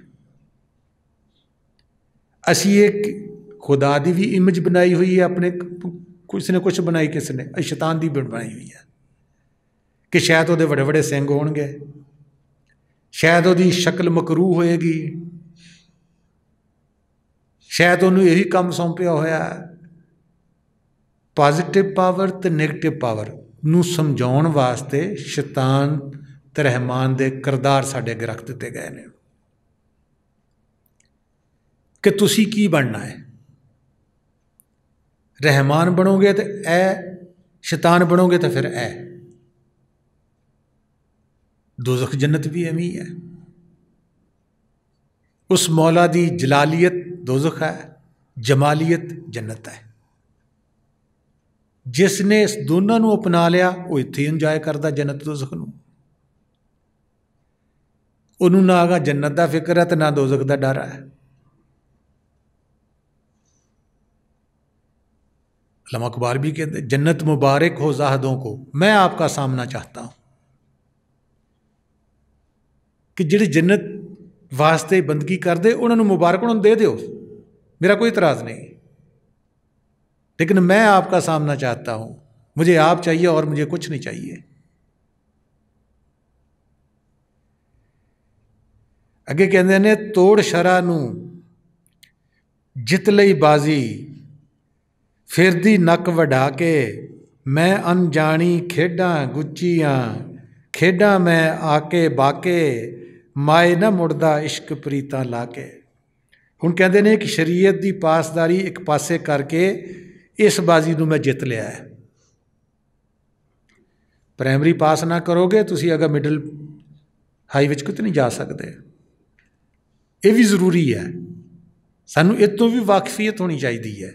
असी एक खुदा की भी इमेज बनाई हुई है अपने, किसी ने कुछ बनाई, किसी ने शैतान की भी बनाई हुई है कि शायद वो बड़े बड़े सिंग होणगे, शायद वो शक्ल मकरू होएगी, शायद उन्होंने यही काम सौंपिया होया। पॉजिटिव पावर तो नेगेटिव पावर नूं समझाउण वास्ते शैतान ते रहमान दे किरदार साडे अगे रख दिते गए ने कि तुसी की बनना है। रहमान बनोगे तो ए, शैतान बनोगे तो फिर ए। दोज़ख जन्नत भी एवं ही है। उस मौला दी जलालियत दोज़ख है, जमालियत जन्नत है। जिसने इस दोनों नूं अपना लिया वो इत्थे इंजॉय करता जन्नत दोज़ख नूं। उन्हों ना आगा जन्नत का फिक्र है तो ना दोज़ख का डर है। अल्लामा इकबाल भी कहते जन्नत मुबारक हो ज़ाहदों को, मैं आपका सामना चाहता हूँ। कि जिहड़े जन्नत वास्ते बंदगी करते उन्होंने मुबारक उन्होंने दे दो, मेरा कोई इतराज़ नहीं, लेकिन मैं आपका सामना चाहता हूँ। मुझे आप चाहिए और मुझे कुछ नहीं चाहिए। अगे कहते ने तोड़ शरा नूं जित लई बाजी, फिरदी नक वढ़ा के मैं अनजानी खेडां गुच्चियां, खेडां मैं आके बाके माए ना मुड़दा इश्क प्रीतां लाके। हुण कहते हैं कि शरीयत की पासदारी एक पासे करके इस बाजी नूं मैं जित लिया है। प्राइमरी पास ना करोगे तुसी अगर मिडल हाई विच किते नहीं जा सकते। ये भी जरूरी है, सानू इस तो भी वाकफीयत होनी चाहिए है,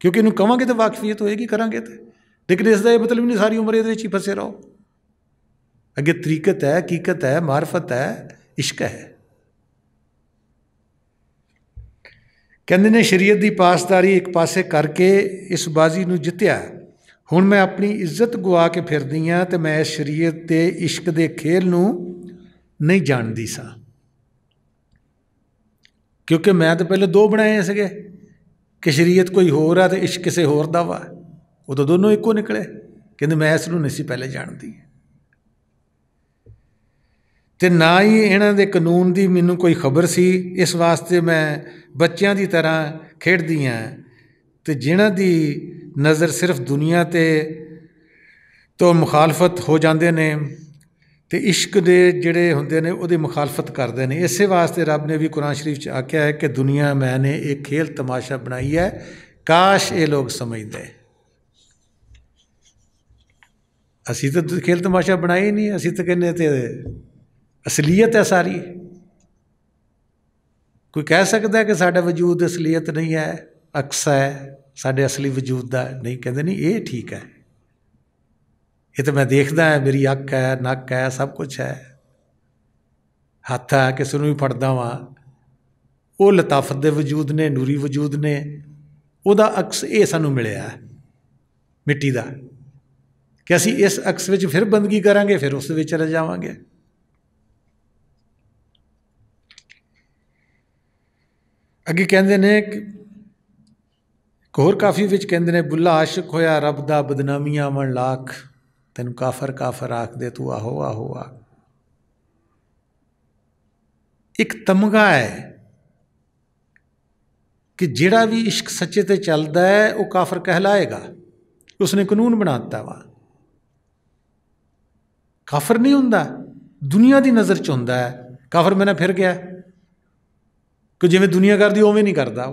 क्योंकि इनू कहांगे तो वाकफीयत होएगी, करांगे तो, लेकिन इसका ये मतलब नहीं सारी उम्र ये फसे रहो। अगे तरीकत है, हकीकत है, मार्फत है, इश्क है। कहते ने शरीयत की पासदारी एक पासे करके इस बाजी नूं जित्या, हुण मैं अपनी इज्जत गुआ के फिरदी हाँ तो मैं इस शरीयत के इश्क के खेल नूं नहीं जानती सा। क्योंकि मैं तो पहले दो बनाए सके कि शरीयत कोई होर है तो इश्क किसी होर दा वा, वो तो दोनों एको निकले। कहते मैं इस नूं नहीं सी पहले जानती, तो ना ही इन्हां दे कानून की मैनू कोई खबर सी। इस वास्ते मैं बच्चों की तरह खेडदी हाँ, तो जिन्हां दी नज़र सिर्फ दुनिया ते तो मुखालफत हो जाते ने, तो इश्क दे जिहड़े हुंदे ने उहदी मुखालफत करते हैं। इस वास्ते रब ने भी कुरान शरीफ च आख्या है कि दुनिया मैंने एक खेल तमाशा बनाई है, काश ये लोग समझते। असी तो खेल तमाशा बनाई नहीं, असी तो कहने ते असलीयत है सारी। कोई कह सकता है कि साडा वजूद असलीयत नहीं है, अक्स है साडे असली वजूद का, नहीं कहते नहीं ये ठीक है, ये तो मैं देखदा है, मेरी अख है, नक है, सब कुछ है, हथ है, किसी भी फड़दा वा, वो लताफत दे वजूद ने, नूरी वजूद ने, उहदा अक्स ये सानू मिलिया मिट्टी का, कि असी इस अक्स विच फिर बंदगी करांगे, फिर उस विच चले जावांगे। अगे कहते ने होर काफ़ी विच कहते ने बुला आशिक होया रब दा बदनामियां मन लाख, तेन काफर काफर आख दे तू आहो आहो आ। एक तमगा है कि जिहड़ा भी इश्क सच्चे ते चलदा है वो काफर कहलाएगा, उसने कानून बनाता वा। काफर नहीं हुंदा, दुनिया की नज़र च हुंदा है काफर। मैंने फिर गया कि जिवें दुनिया करदी उवें नहीं करदा,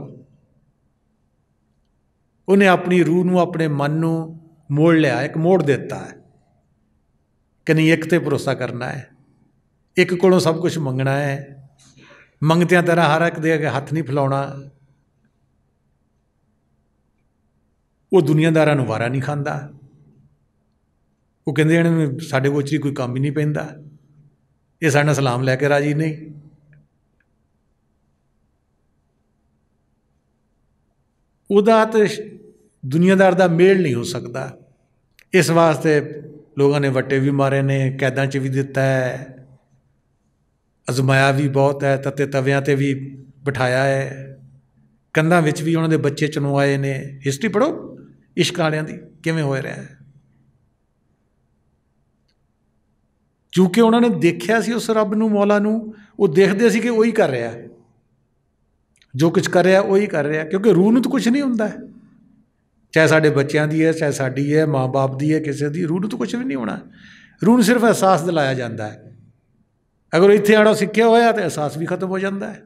उन्हें अपनी रूह नूं अपने मन नूं मोड़ लिया, एक मोड़ देता है कि नहीं एक ते भरोसा करना है, एक कोलों सब कुछ मंगना है, मंगतियां तरह हर एक दे अगे हथ नहीं फैलाउणा। वो दुनियादारां नूं वारा नहीं खांदा। वो कहंदे इन्हां नूं साडे कोल कोई काम ही नहीं पैंदा, ये साडे नाल सलाम लैके राजी नहीं। उहदा ते दुनियादार दा मेल नहीं हो सकता। इस वास्ते लोगों ने वट्टे भी मारे ने, कैदां च भी दिता है, अजमाया भी बहुत है, तत्ते तवियां ते भी बिठाया है, कंधां विच भी उन्हां दे बच्चे चुनवाए ने। हिस्टरी पढ़ो इश्क वालियां दी किवें होए रहा है। क्योंकि उन्होंने देखिया सी उस रब नूं, मौला नूं, वो देखते सी कि वही कर रहा है, जो कुछ कर रहा वही कर रहा। क्योंकि रूह नूं तो कुछ नहीं हुंदा, चाहे साडे बच्चों की है, चाहे साडी है, माँ बाप की है, किसी की रूह नूं तो कुछ भी नहीं होना। रूह नूं सिर्फ एहसास दिलाया जाता है। अगर इत्थे आड़ा सीखिया होया तो एहसास भी खत्म हो जाता है।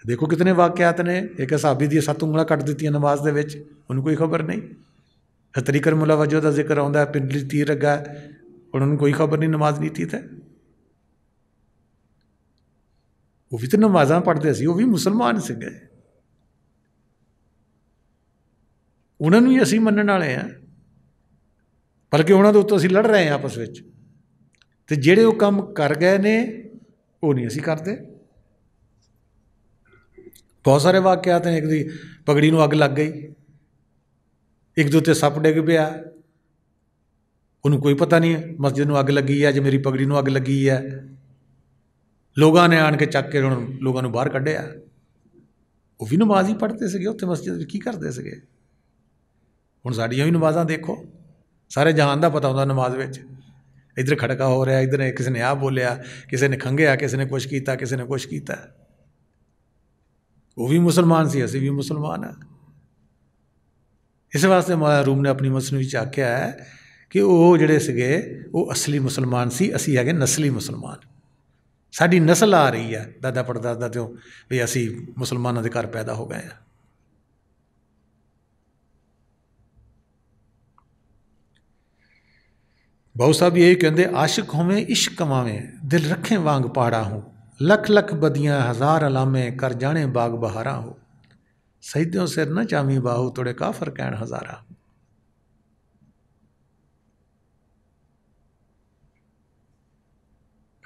देखो कितने वाकयात ने। एक साहबी दी 7 उंगलां कट दित्तियां नमाज दे विच, उन्होंने कोई खबर नहीं। खतरी करमुला वजह का जिक्र आता है, पिंडली तीर लगा, उन्होंने कोई खबर नहीं नमाज नीति थे। वो भी तो नमाजा पढ़ते सी, वो भी मुसलमान से गए, उन्होंने भी असीं मनण वाले हैं, बल्कि उन्होंने उत्तों असीं लड़ रहे हैं आपस में। तो जेड़े वो काम कर गए ने वो नहीं असीं करते। बहुत सारे वाकयात हैं। एक दी पगड़ी नूं अग लग गई, एक दे उत्ते सप डिग पिया, उन्होंने कोई पता नहीं मस्जिद नूं अग लगी है, जो मेरी पगड़ी नूं अग लगी है। लोगों ने आन के चक के लोगों ने बाहर कढ़िया। वो भी नमाज ही पढ़ते थे उत्थे मस्जिद की करते थे। हुण साडियां भी नमाज़ां देखो, सारे जहान का पता होंदा नमाज विच। इधर खड़का हो रहा, इधर किसी ने आ बोलिया, किसी ने खंघिया, किसी ने कुछ किया, किसी ने कुछ किया। वो भी मुसलमान सी, असीं भी मुसलमान हैं। इस वास्ते मौला रूम ने अपनी मसनवी च आख्या है कि वो जिहड़े सीगे वो असली मुसलमान सी, असीं हैगे नस्ली मुसलमान। साडी नस्ल आ रही है दादा परदादा तो भी असीं मुसलमानों के घर पैदा हो गए हैं। बहु साहब यही कहते, आशिक होवें इश्क कमावें, दिल रखें वांग पहाड़ा हो, लख लख बदियां हज़ार अलामे, कर जाने बाग बहारा हो, सईदों सिर न चामी बाहू, तोड़े काफर कहण हज़ारा।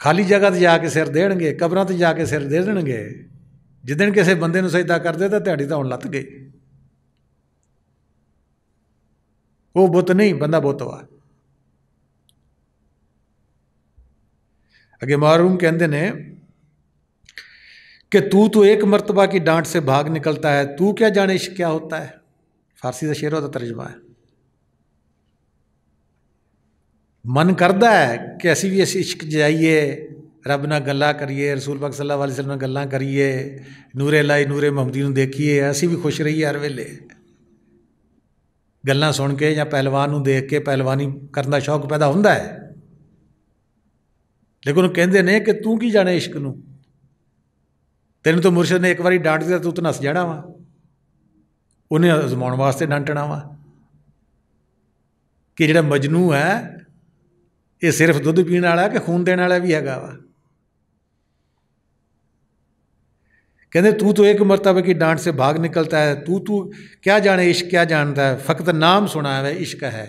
खाली जगह ते जाके सिर देणगे, कबरां ते जाके सिर दे देणगे। जिदन किसी बंदे नूं सजदा करदे तो दिहाड़ी तो हुण लथ गई। वो बुत नहीं, बंदा बुत वा। अगे मारूम कहते ने कि तू तो एक मर्तबा की डांट से भाग निकलता है, तू क्या जाने इश्क क्या होता है। फारसी का शेरों का तर्जमा है। मन करता है कि असी भी इश्क जाइए, रब नाल गल्लां करिए, रसूल पाक सल्लल्लाहु अलैहि वसल्लम नाल गल्लां करिए, नूरे लाई नूरे मुहम्मदी नूं देखिए, असी भी खुश रहिए हर वेले। गल्लां सुन के या पहलवान नूं देख के पहलवानी करन दा शौक पैदा हुंदा है। लेकिन कहते ने कि तू की जाने इश्क नूं, तेन तो मुर्शद ने एक बारी डांट दिया तू तो नस जाना वा, उन्हें आजमाउण वास्ते डांटना वा कि जिहड़ा मजनू है ये सिर्फ दुध पीने वाला कि खून देने वाला भी हैगा वा। कहते तू तो एक मर्तबे की डांट से भाग निकलता है, तू तू क्या जाने इश्क क्या जानता है, फ़कत नाम सुना है इश्क है।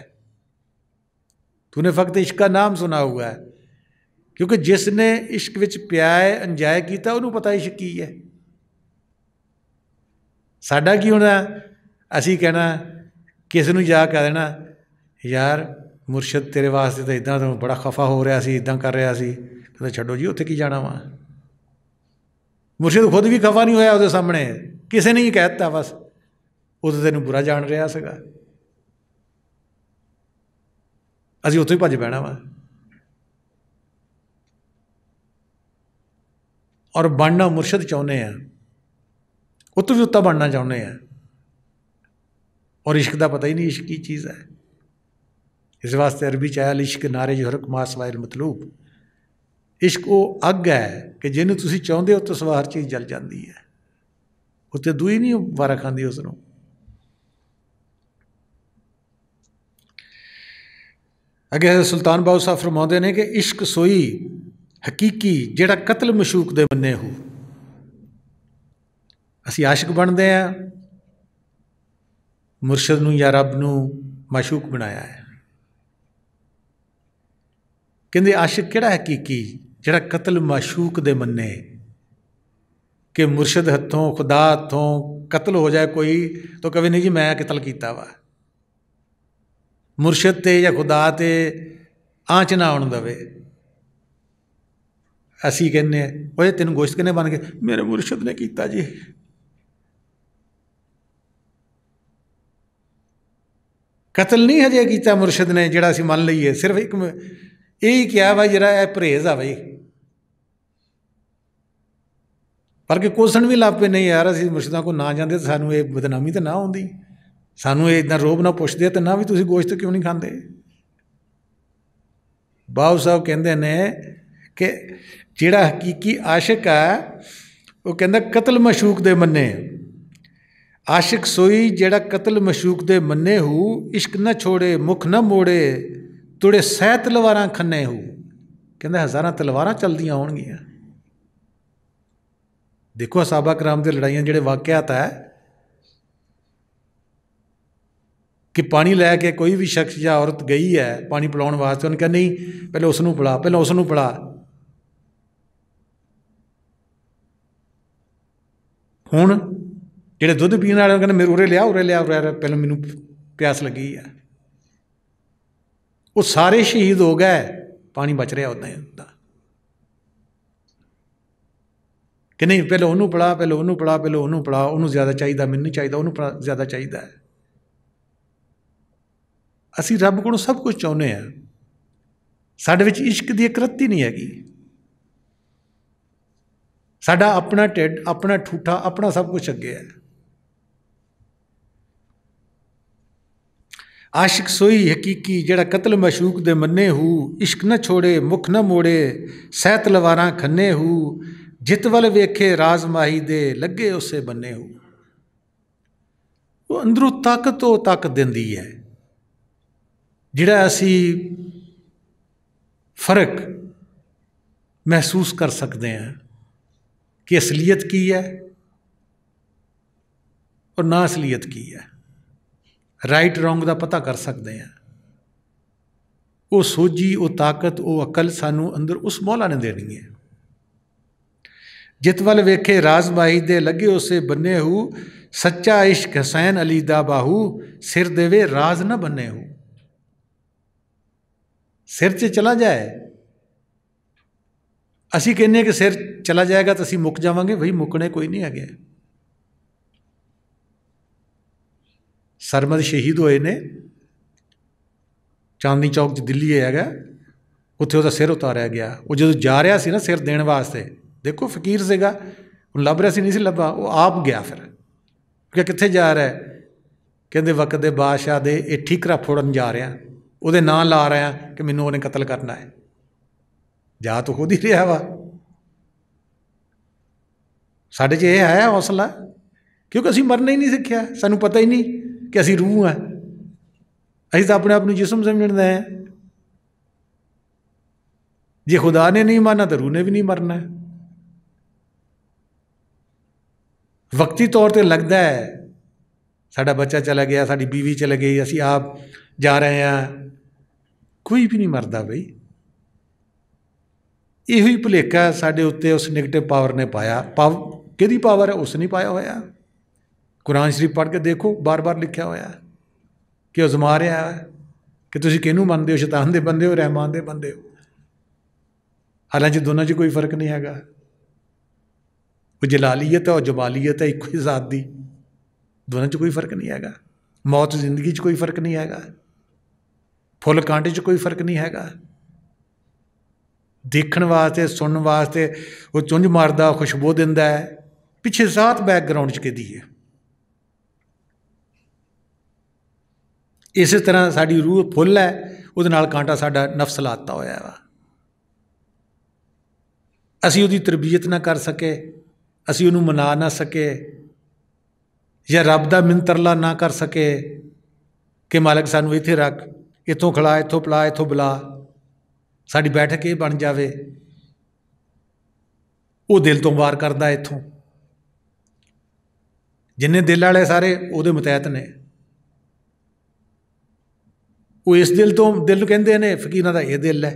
तूने फ़कत इश्क का नाम सुना हुआ है, क्योंकि जिसने इश्क विच प्याए अंजाय किया उन्होंने पता इश्क की है। साडा की होना, असी कहना किसी नूं जा कह देना यार मुर्शद तेरे वास्ते तो इदां तो बड़ा खफा हो रहा सी, इदां कर रहा सी, कहते छड्डो जी उत्थे की जाना वा। मुर्शद खुद भी खफा नहीं होया उसदे सामने, किसी ने ही कह दिता बस वो तो तेनों बुरा जान रहा सीगा, असीं उत्थों ही भज पैना वा। और बनना मुर्शद चाहुंदे हैं, उत्तों भी उत्ता बनना चाहुंदे हैं, और इश्क का पता ही नहीं इश्क की चीज़ है। इस वास्ते अरबी चाया इश्क नारे जुहरक मासवाइल मतलूब। इश्क वो अग है कि जिन्हों तुसीं चाहुंदे हो तो सवा हर चीज़ जल जाती है, उत्ते दूई नहीं वारा खांदी उसनों। अगे सुल्तान बाहू साहब फरमाते हैं कि इश्क सोई हकीकी जिहड़ा कतल मशूक दे मन्ने हो। असी आशिक बनते हैं, मुरशद नूं या रब नूं माशूक बनाया है। कहते आशिक किहड़ा हकीकी जिहड़ा कतल माशूक दे मन्ने, कि मुरशद हथों खुदा हथों कतल हो जाए कोई तो कभी नहीं जी मैं कतल किया वा, मुरशद ते या खुदा ते आँच ना आउण दवे। असी कहने ओए तेन गोश्त किने बन गए, मेरे मुरशद ने किया जी। कतल नहीं हजे किया मुरशद ने जिहड़ा असी मन लईए, सिर्फ एक यही क्या भाई जरा परहेज आ बई। पर कि कोसण भी लग पे, नहीं यार असी मुरशदां को ना जाते तो सानू ये बदनामी तो ना आउंदी, सानू ये इतना रोब ना पुछदे तो ना भी तुसीं गोश्त क्यों नहीं खांदे। बाहू साहब कहते ने कि जिहड़ा हकीकी आशिक है वो कहता कतल मशूक दे मन्ने, आशिक सोई जिहड़ा कतल मशूक दे मन्ने हो, इश्क न छोड़े मुख न मोड़े, तुड़े सै तलवारां खन्ने हो। कहता हज़ारां तलवारां चलदियां होणगियां। देखो साहबा कराम दे लड़ाइयां जिहड़े वाक़यात है कि पानी लैके कोई भी शख्स या औरत गई है पानी पिलाउण वास्ते, उन्हें कहा नहीं पहले उसनूं पिला, पहले उसनूं पिला। हुण जिहड़े दुध पीण वाले कहंदे मेरे उरे लिया उरे लिया पहले मैनूं प्यास लगी है, वो सारे शहीद हो गए, पानी बच रहा उदा ही उदा कि नहीं पहले उन्होंने पिला, पहले उन्होंने पिला, पहले उन्होंने पिला, उन्होंने ज़्यादा चाहिए मैनूं नहीं चाहिए, उन्होंने ज़्यादा चाहिए। असी रब को सब कुछ चाहुंदे हैं, साडे विच इश्क दी एक रत्ती नहीं हैगी। साडा अपना ढिड अपना ठूठा अपना सब कुछ अगे है। आशिक सोई हकीकी जिहड़ा कतल मशूक दे मन्ने हो, इश्क न छोड़े मुख न मोड़े, सै तलवारां खन्ने हो, जित वल वेखे राज माही दे लगे उसे बन्ने हो। वो अंदरों ताकत वो ताकत देंदी है जिहड़ा असी फर्क महसूस कर सकते हैं कि असलीयत की है और ना असलीयत की है, राइट रॉन्ग का पता कर सकते हैं। वो सोझी वो ताकत वो अकल सानू अंदर उस मौला ने देनी है। जित वल वेखे राजमाही दे लगे उसे बन्ने हो, सच्चा इश्क हुसैन अली दा बाहू, सिर देवे राज न बन्ने हो। सिर च चला जाए, असी कहने कि सिर चला जाएगा तो असी मुक जावांगे, भाई मुकने कोई नहीं है। सरमद शहीद होए ने चांदनी चौक च दिल्ली है, उत्थे उसका सिर उतारिया गया। वो जो जा रहा सी ना सिर देने वास्ते, देखो फकीर सेगा, लभ रहा सी नहीं सी लभा, वो आप गया फिर क्या कित्थे जा रहा है, कहते वक्त दे बादशाह दे ये ठीकरा फोड़न जा रहा, वो नाम ला रहा कि मैनू उन्हें कतल करना है। जा तो खुद ही रहा वा। साढ़े च यह है हौसला, क्योंकि असी मरना ही नहीं सीखिया, सानू पता ही नहीं कि असी रूह हैं। असी तो अपने आप को जिस्म समझते हैं। जे खुदा ने नहीं मारना तो रूह ने भी नहीं मरना है। वक्ती तौर पर लगता है साडा बच्चा चला गया, साड़ी बीवी चले गई, असी आप जा रहे हैं, कोई भी नहीं मरदा बई। यही ही भुलेखा साडे उत्ते उस नेगेटिव पावर ने पाया। किहदी पावर है, उस नहीं पाया होया। कुरान शरीफ पढ़ के देखो, बार बार लिखा होया कि आजमा रहा है कि तुसीं किहनूं मनदे हो, शैतान दे बंदे हो रहमान दे बंदे हो। हालांकि दोनों च कोई फर्क नहीं हैगा। वो जलालीयत है और जमालीयत है एक ही ज़ात दी, दोनों च कोई फर्क नहीं हैगा। मौत जिंदगी च कोई फर्क नहीं हैगा, फुल कांटे च कोई फर्क नहीं हैगा। देखने वास्ते सुनने वास्ते वो चुंझ मारदा खुशबू दिंदा है, पिछे ज़ात बैकग्राउंड च किहदी है। इस तरह साड़ी रूह फुल है, उहदे नाल कांटा साडा नफ्स लाता होया वा। असी उहदी तरबीयत ना कर सके, असी उहनूं मना ना सके, या रब दा मिंतरला ना कर सके कि मालिक सानू इत्थे रख, इत्थों खिला, इत्थों पिला, इत्थों बुला, साडी बैठक ये बन जावे। वो दिल तो वार करदा इत्थों। जिन्ने दिल वाले सारे उहदे मतहत ने। वो इस दिल तो दिल कहते हैं फकीरां दा ये दिल है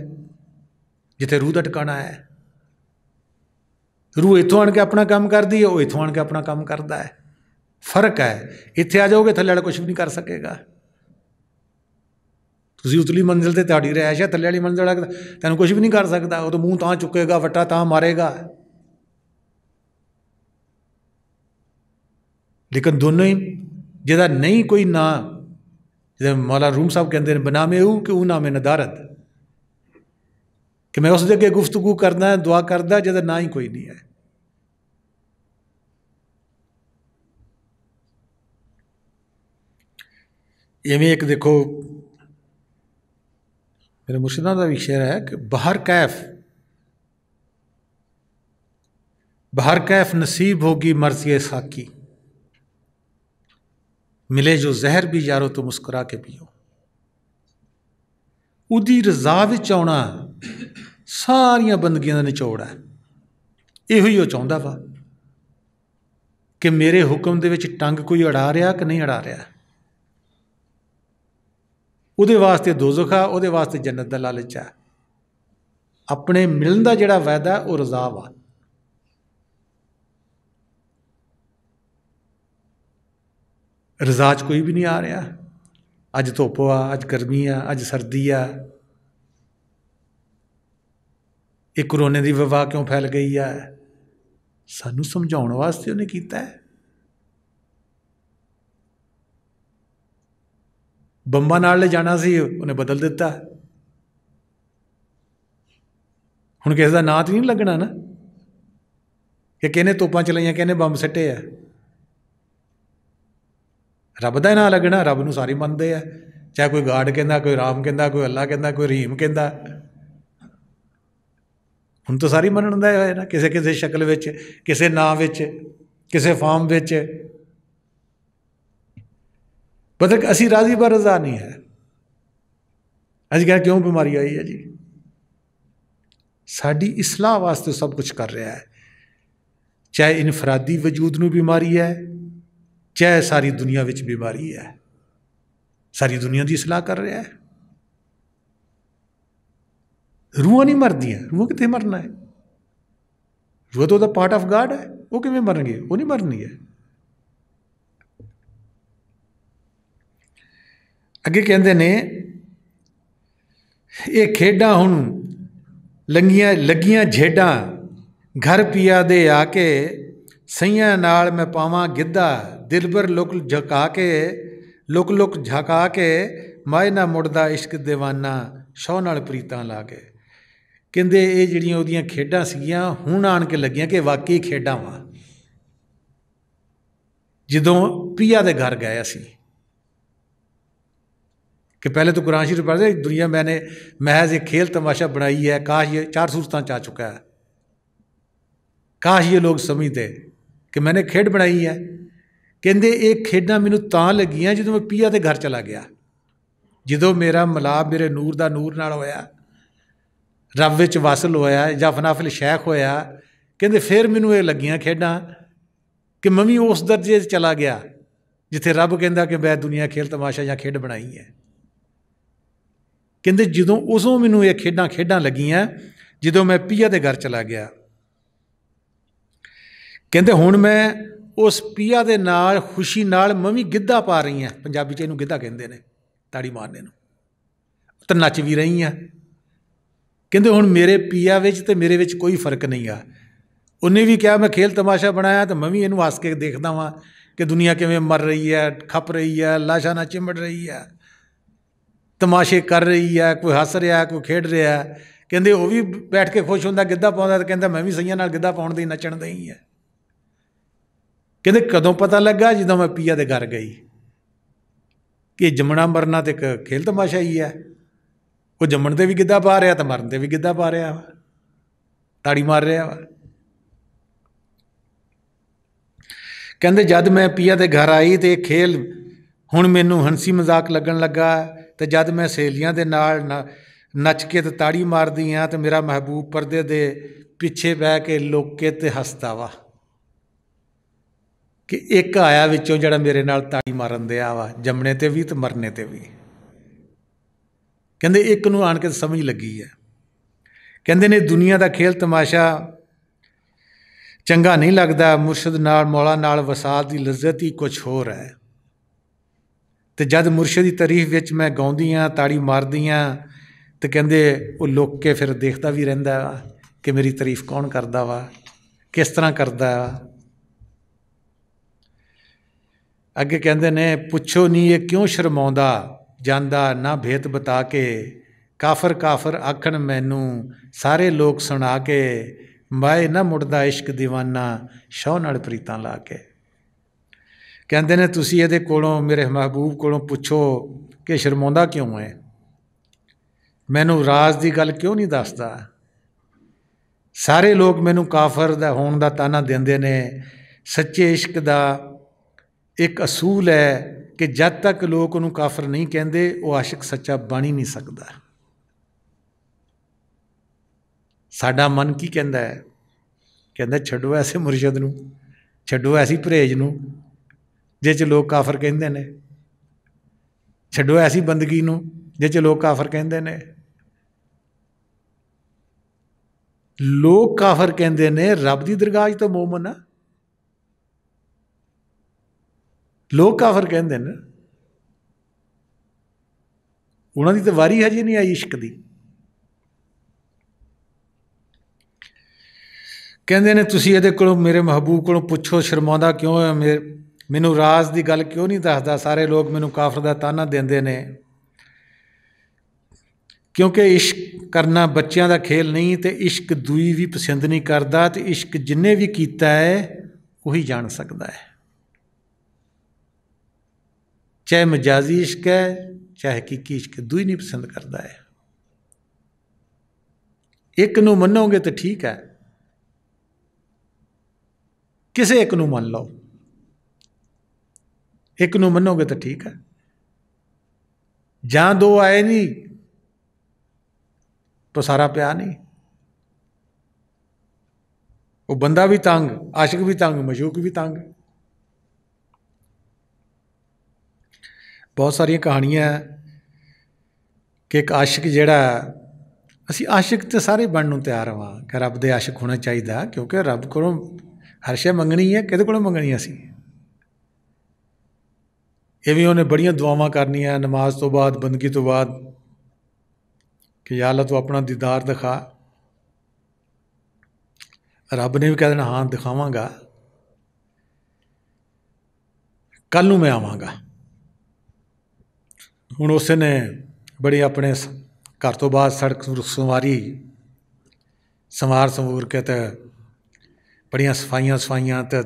जिथे रूह का ठिकाना है। रूह इत्थों आण के अपना काम करती है, वो इत्थों आण के अपना काम करता है। फर्क है। इत्थे आ जाओगे थल्ले वाला कुछ भी नहीं कर सकेगा। तुसीं उतली मंजिल ते तुहाडी रिहाइश है, थल्ले वाली मंजिल वाला तैनूं कुछ भी नहीं कर सकता। वो तो मूँह तां चुकेगा, वट्टा तां मारेगा। लेकिन दोनों ही जिहदा नहीं कोई ना, जिहदा मौला रूम साहब कहते हैं बनामे ऊ कि ऊ नामे नदारत, कि मैं उसके अगे गुफ्तगू करना दुआ करदा जिहदा ना ही कोई नहीं है। इवें एक देखो मेरे मुर्शिदा का भी शेर है कि बहर कैफ नसीब होगी मर्ज़ी साकी, मिले जो जहर भी यारो तो मुस्कुरा के पियो। उदी रज़ा विच आउणा सारियां बंदगियां दा निचोड़ है। इहो ही वो चाहुंदा वा कि मेरे हुक्म दे विच टंग कोई अड़ा रहा कि नहीं अड़ा रहा। उहदे वास्ते दोज़ख आ, उहदे वास्ते जन्नत दा लालच है। अपने मिलन दा जिहड़ा वायदा है वो रज़ा वा। रज़ा च कोई भी नहीं आ रहा। अज धुप आ, अज गर्मी आ, अज सर्दी आ। ये करोने की वबा क्यों फैल गई है? सानू समझाउण वास्ते उन्हें कीता है। बंबा नाल ले जाना सी, उन्हें बदल दिता। हुण किसी का नां तो नहीं लगना ना कि किहने तोपां चलाइयां, किहने बंब सट्टे आ। रब का नां लगना। रब नूं सारे मनदे आ, चाहे कोई गाड कहंदा, कोई राम कहंदा, कोई अल्लाह कहंदा, कोई रहीम कहंदा। हुण तो सारे मनण दा होए ना, किसे किसे शक्ल विच, किसे नां विच, किसे फार्म विच। मतलब असी राजी बर रज़ा नहीं है। अज कह क्यों बीमारी आई है जी? साडी इसलाह वास्ते सब कुछ कर रहा है। चाहे इनफरादी वजूद नूं बीमारी है, चाहे सारी दुनिया विच बीमारी है। सारी दुनिया की इसलाह कर रहा है। रूहां नहीं मरदियां। रूहां कित्थे मरना है? रूह तो पार्ट ऑफ गॉड है। वो किवें मरनगे? वो नहीं मरनी है। अगे कहते ने ये खेडां हुण लगियां झेडां, घर पिया दे आके, सईयां नाल मैं पावां गिद्धा, दिलबर लुक झका के, माए ना मुड़दा इश्क दीवाना, शौ नाल प्रीतां ला के। कहते ये जिहड़ियां उहदियां खेडां सीगियां हुण आण के लगियां कि वाकई खेडां वा। जदों पिया दे घर गए असीं कि पहले तो कुरान शरीफ पढ़ते, दुनिया मैंने महज एक खेल तमाशा बनाई है, काश ये 4 सूरतां च आ चुका है। काश ये लोग समझते कि मैंने खेड बनाई है। कहते ये खेडां मैनूं तां लगियां जदों मैं पिया दे घर चला गया, जदों मेरा मिलाप मेरे नूर दा नूर नाल होया, रब विच वासल होया, जां फनाफिल शैख होया। कहते फिर मैनूं ये लगियां खेडां कि मैं भी उस दर्जे चला गया जिथे रब कहंदा कि मैं दुनिया खेल तमाशा जां खेड बनाई है। कहते जदों उसों मैनूं ये खेडां लगियां जदों मैं पिया दे घर चला गया। कहते हुण मैं उस पिया दे नाल खुशी नाल मैं भी गिद्धा पा रही हैं। पंजाबी च इहनूं गिद्धा कहंदे ने, ताड़ी मारने नूं। ते नच भी रही हैं। कहते हुण मेरे पिया विच ते मेरे विच कोई फर्क नहीं आ। उन्हें भी क्या मैं खेल तमाशा बनाया तो मैं भी इहनूं हस के देखदा वां कि दुनिया किवें मर रही है, खप रही है, लाशां नाल चिमड़ रही है, तमाशे कर रही है, कोई हस रहा, कोई खेड रहा है। कहते वह भी बैठ के खुश होंदा गिद्धा पाउंदा, तो कहता मैं भी सईयां नाल गिद्धा पाउण दी नचण दी है। कहते कदों पता लगा? जदों मैं पिया दे घर गई कि जमना मरना तो एक खेल तमाशा ही है। वो जमन ते भी गिद्धा पा रहा, तो मरन ते भी गिद्धा पा रहा वा, ताड़ी मार रहा वा। कहते जद मैं पिया दे घर आई तो खेल हुण मैनूं हंसी मजाक लगन लगा तो जद मैं सहेलियां दे नाल नच के तो ताड़ी मारदी हाँ तो मेरा महबूब परदे दे पिछे बह के लोके ते हसदा वा कि एक आया विचों जिहड़ा मेरे नाल ताड़ी मारन दिया वा, जमने ते भी तो मरने ते भी। कहंदे एक नूं आण के समझ लगी है। कहंदे ने दुनिया का खेल तमाशा चंगा नहीं लगता, मुर्शद नाल मौला नाल वसाल की लज्जत ही कुछ होर है। तो जद मुर्शद की तारीफ विच मैं गाउंदी हाँ ताड़ी मारदी हाँ तो कहंदे वो लोक के फिर देखता भी रहिंदा वा कि मेरी तारीफ कौन करदा वा, किस तरह करदा वा। अगे कहंदे ने पुछो नहीं ये क्यों शर्माउंदा जांदा ना भेत बता के, काफर काफर आखण मैनू सारे लोग सुना के, माए ना मुड़दा इश्क दीवाना शौह नाल प्रीतां ला के। कहंदे ने तुसीं इहदे कोलों मेरे महबूब कोलों पुछो कि शर्माउंदा क्यों है, मैनू राज की गल क्यों नहीं दसदा। सारे लोग मैनू काफर दा होण दा ताना देंदे ने। सच्चे इश्क दा एक असूल है कि जब तक लोग उन्होंने काफर नहीं कहते वो आशिक सच्चा बन ही नहीं सकता। साडा मन की कहता है, कहता छड्डो ऐसे मुर्शद नूं, छड्डो ऐसी परहेज नूं जिस लोग काफर कहते हैं, छड्डो ऐसी बंदगी नूं जिस लोग काफर कहते हैं। लोग काफर कहते हैं रब की दरगाह तो मोमन आ, लोग काफर कहते हैं उन्होंने तो वारी हजे नहीं आई इश्क की। कहते ने तुसीं इहदे कोलों मेरे महबूब कोलों पुछो शर्माउंदा क्यों है, मैनू राज की गल क्यों नहीं दसदा, सारे लोग मैनू काफर दा ताना देंदे ने। क्योंकि इश्क करना बच्चों का खेल नहीं, तो इश्क दूई भी पसंद नहीं करता, तो इश्क जिन्हें भी कीता है वही जान सकता है। चाहे मजाजी इश्क है चाहे हकीकी इश्क, दूई नहीं पसंद करता है। एक नूं मन्नोगे तो ठीक है, किसे एक नूं मान लो, एक नूं मन्नोगे तो ठीक है। जहां दो आए नहीं तो सारा प्यार नहीं। वो बंदा भी तंग, आशिक भी तंग, मशूक भी तंग। बहुत सारिया कहानियां कि एक आशिक जिहड़ा, असी आशिक तो सारे बनने नूं तैयार हाँ कि रब दे आशिक होना चाहिए, क्योंकि रब कोलों हर शै मंगनी है, किहदे कोलों मंगनी असी। ये भी उन्हें बड़ियां दुआवां करनियां नमाज तो बाद, बंदगी तो बाद कि या अल्लाह तू अपना दीदार दिखा। रब ने भी कह देना हाँ दिखावांगा, कल नूं मैं आवांगा। हुण उस ने बड़ी अपने घर तो बाद सड़क संवारी, संवार संवूर के तो बड़िया सफाइयां सफाइयां, तो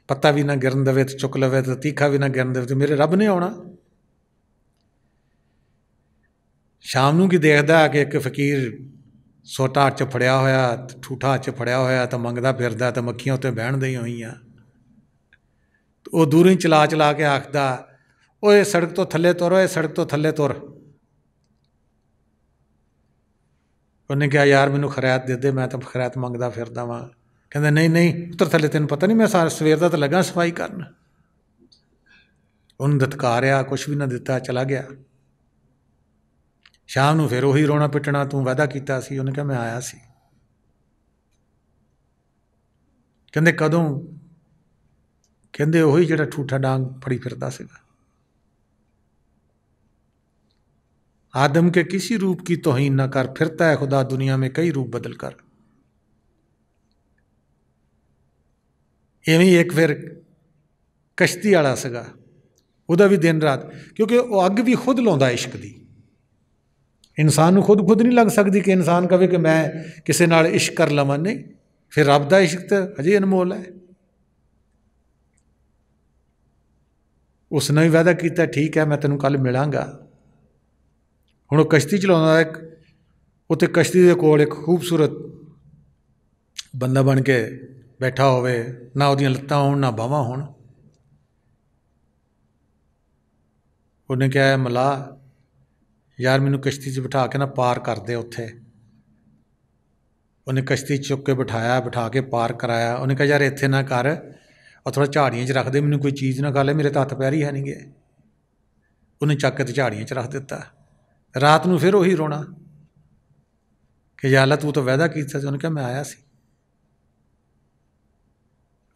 पत्ता भी ना गिरन देवे तो चुक लवे, तो तीखा भी ना गिरन देवे, तो मेरे रब ने आना। शाम नूं की देखदा कि एक फकीर सोटा हत्थ च फड़िया होया, ठूठा हत्थ च फड़िया होया, तो मंगदा फिरदा, तो मक्खियां उत्ते बहन दई होईयां। तो वह दूरों ही चला चला के आखदा, ओए सड़क तो थल्ले तुर, ओए सड़क तो थल्ले तुर। उन्हें कहा यार मैनू खरैत दे दे, मैं तो खरैत मंगदा फिरदा वां। कहंदा नहीं नहीं उतर थल्ले, तेन पता नहीं मैं सवेर का तो लगा सफाई करन। उन्हें दत्कारिया, कुछ भी ना दिता, चला गया। शाम नूं फिर उही रोना पिटना, तू वादा कीता सी। उन्हें कहा मैं आया सी। कहंदे कदों? कहंदे उही जिहड़ा ठूठा डांग फड़ी फिरदा सीगा। आदम के किसी रूप की तौहीन न कर, फिरता है खुदा दुनिया में कई रूप बदल कर। इवें एक फिर कश्ती वाला सीगा, उहदा भी दिन रात, क्योंकि वह अग भी खुद लाउंदा इश्क दी। इंसान खुद नहीं लग सकती कि इंसान कहे कि मैं किसी नाल इश्क कर लवां, नहीं। फिर रब दा इश्क तो हजे अनमोल है। उसने भी वादा किया ठीक है मैं तेनों कल मिलांगा। हुण वो कश्ती चलाउंदा, एक उत्ते कश्ती दे कोल एक खूबसूरत बंदा बन के बैठा होवे, ना उहदियां लत्तां होण ना बाहां होण। उन्हें कहा मलाह यार मैनू कश्ती 'ਚ बिठा के ना पार कर दे उत्थे। उन्हें कश्ती चुक के बिठाया, बिठा के पार कराया। उन्हें कहा यार इत्थे ना कर और थोड़ा झाड़ियाँ 'ਚ रख दे, मैनू कोई चीज़ ना खा ले, मेरे तो हत्थ पैर ही है नहीं गए। उन्हें चक के झाड़ियाँ 'ਚ रख दिता। रात नूं फिर उही रोना कि या अल्लाह तू तो वायदा कीता सी। उन्हें कहा मैं आया सी।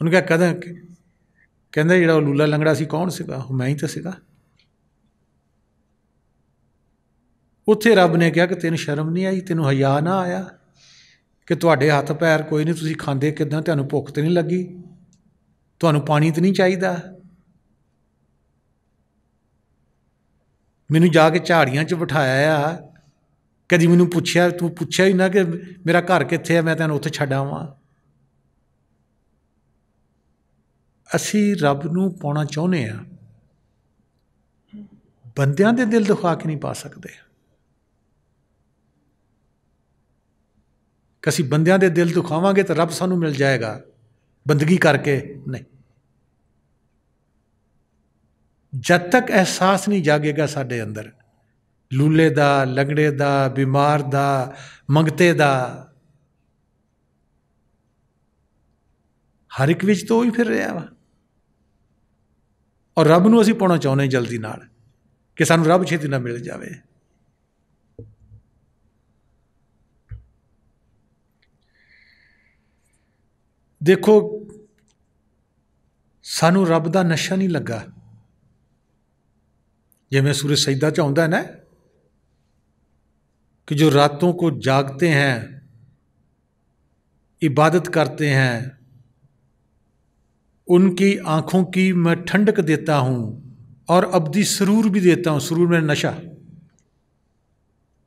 उन्हें कहा कदें, कहंदे जिहड़ा लूला लंगड़ा सी कौन सीगा? मैं ही तो सीगा। उत्थे रब ने कहा कि तेन शर्म नहीं आई, तेन हया ना आया कि तुहाडे हत्थ पैर कोई नहीं, तुसीं खांदे किदां, तुहानूं भुख तो नहीं लगी, तुहानूं पानी तो नहीं चाहिदा? मैनू जाके झाड़ियाँ 'ਚ बिठाया आ, कदी मैनू पुछया, तू पुछया ही ना कि मेरा घर कित्थे है, मैं तैनूं उत्थे छड्ड आवां। असीं रब नूं पाउणा चाहुंदे आ, बंदियां दे दिल दुखा के नहीं पा सकते। कि असीं बंदियां दे दिल दुखावांगे तो रब सानूं मिल जाएगा बंदगी करके? नहीं। जद तक एहसास नहीं जागेगा साडे अंदर लूले दा, लंगड़े दा, बीमार दा, मंगते दा, हर एक विच तो ही फिर रहा वा। और रब नूं असीं पाउणा चाहुंदे जल्दी नाल कि सानूं रब छेती ना मिल जावे। देखो सानूं रब दा नशा नहीं लगा, जिवें सूरज सजदा च आउंदा है ना कि जो रातों को जागते हैं, इबादत करते हैं, उनकी आँखों की मैं ठंडक देता हूँ और अबदी सरूर भी देता हूँ। सरूर में नशा,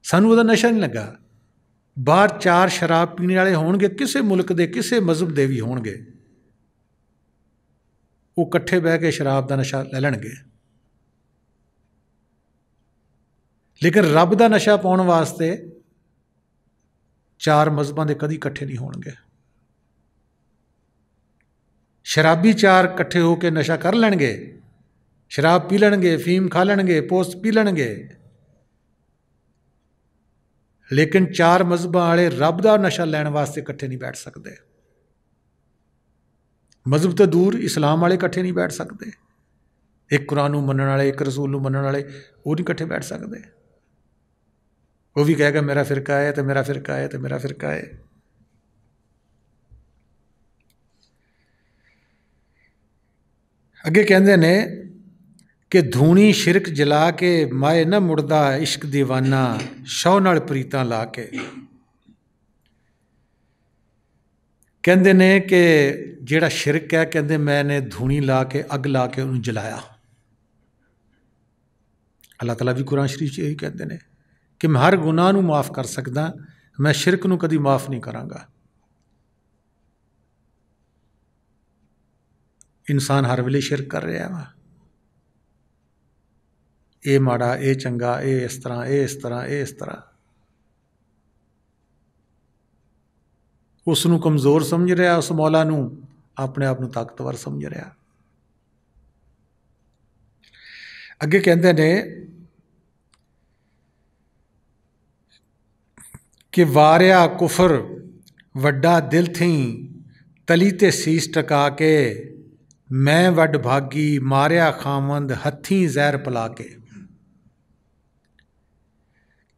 सानू उहदा नशा नहीं लगा। बाहर चार शराब पीने वाले होणगे, किसी मुल्क के किसी मजहब के भी होणगे, वो कट्ठे बह के शराब का नशा ले लैणगे, लेकिन रब का नशा पाउण वास्ते चार मजहबां के कदी कट्ठे नहीं होणगे। शराबी चार कट्ठे होकर नशा कर लैणगे, शराब पी लैणगे, फीम खा लैणगे, पोस्ट पी लैणगे, लेकिन चार मजहबां वाले रब का नशा लैण वास्ते कट्ठे नहीं बैठ सकते। मजहब तो दूर इस्लाम वाले कट्ठे नहीं बैठ सकते। एक कुरान नूं मनण वाले, एक रसूल नूं मनण वाले, वो नहीं कट्ठे बैठ सकते। वो भी कहेगा मेरा फिरका है तो मेरा फिरका है तो मेरा फिरका है। अगे कहते ने कि धूनी शिरक जला के माए न मुड़दा इश्क दीवाना, शौ नाल प्रीतां ला के। कहते ने कि जिहड़ा शिरक है, कहते मैंने धूनी ला के अग ला के उन्हें जलाया। अल्लाह ताला भी कुरान शरीफ यही कहते हैं कि मैं हर गुनाह नूं माफ़ कर सकदा, मैं शिरक नूं कदी माफ़ नहीं करांगा। इंसान हर वेले शिरक कर रहा वा, ये माड़ा, ये चंगा, ये इस तरह, ये इस तरह, ये इस तरह। उसनूं कमज़ोर समझ रहा, उस मौला नूं अपने आप नूं ताकतवर समझ रहा। अगे कहते ने कि वारिया कुफर वड्डा दिल थी, तली ते सीस टका के, मैं वड भागी मारिया खामंद हथी जहर पिला के।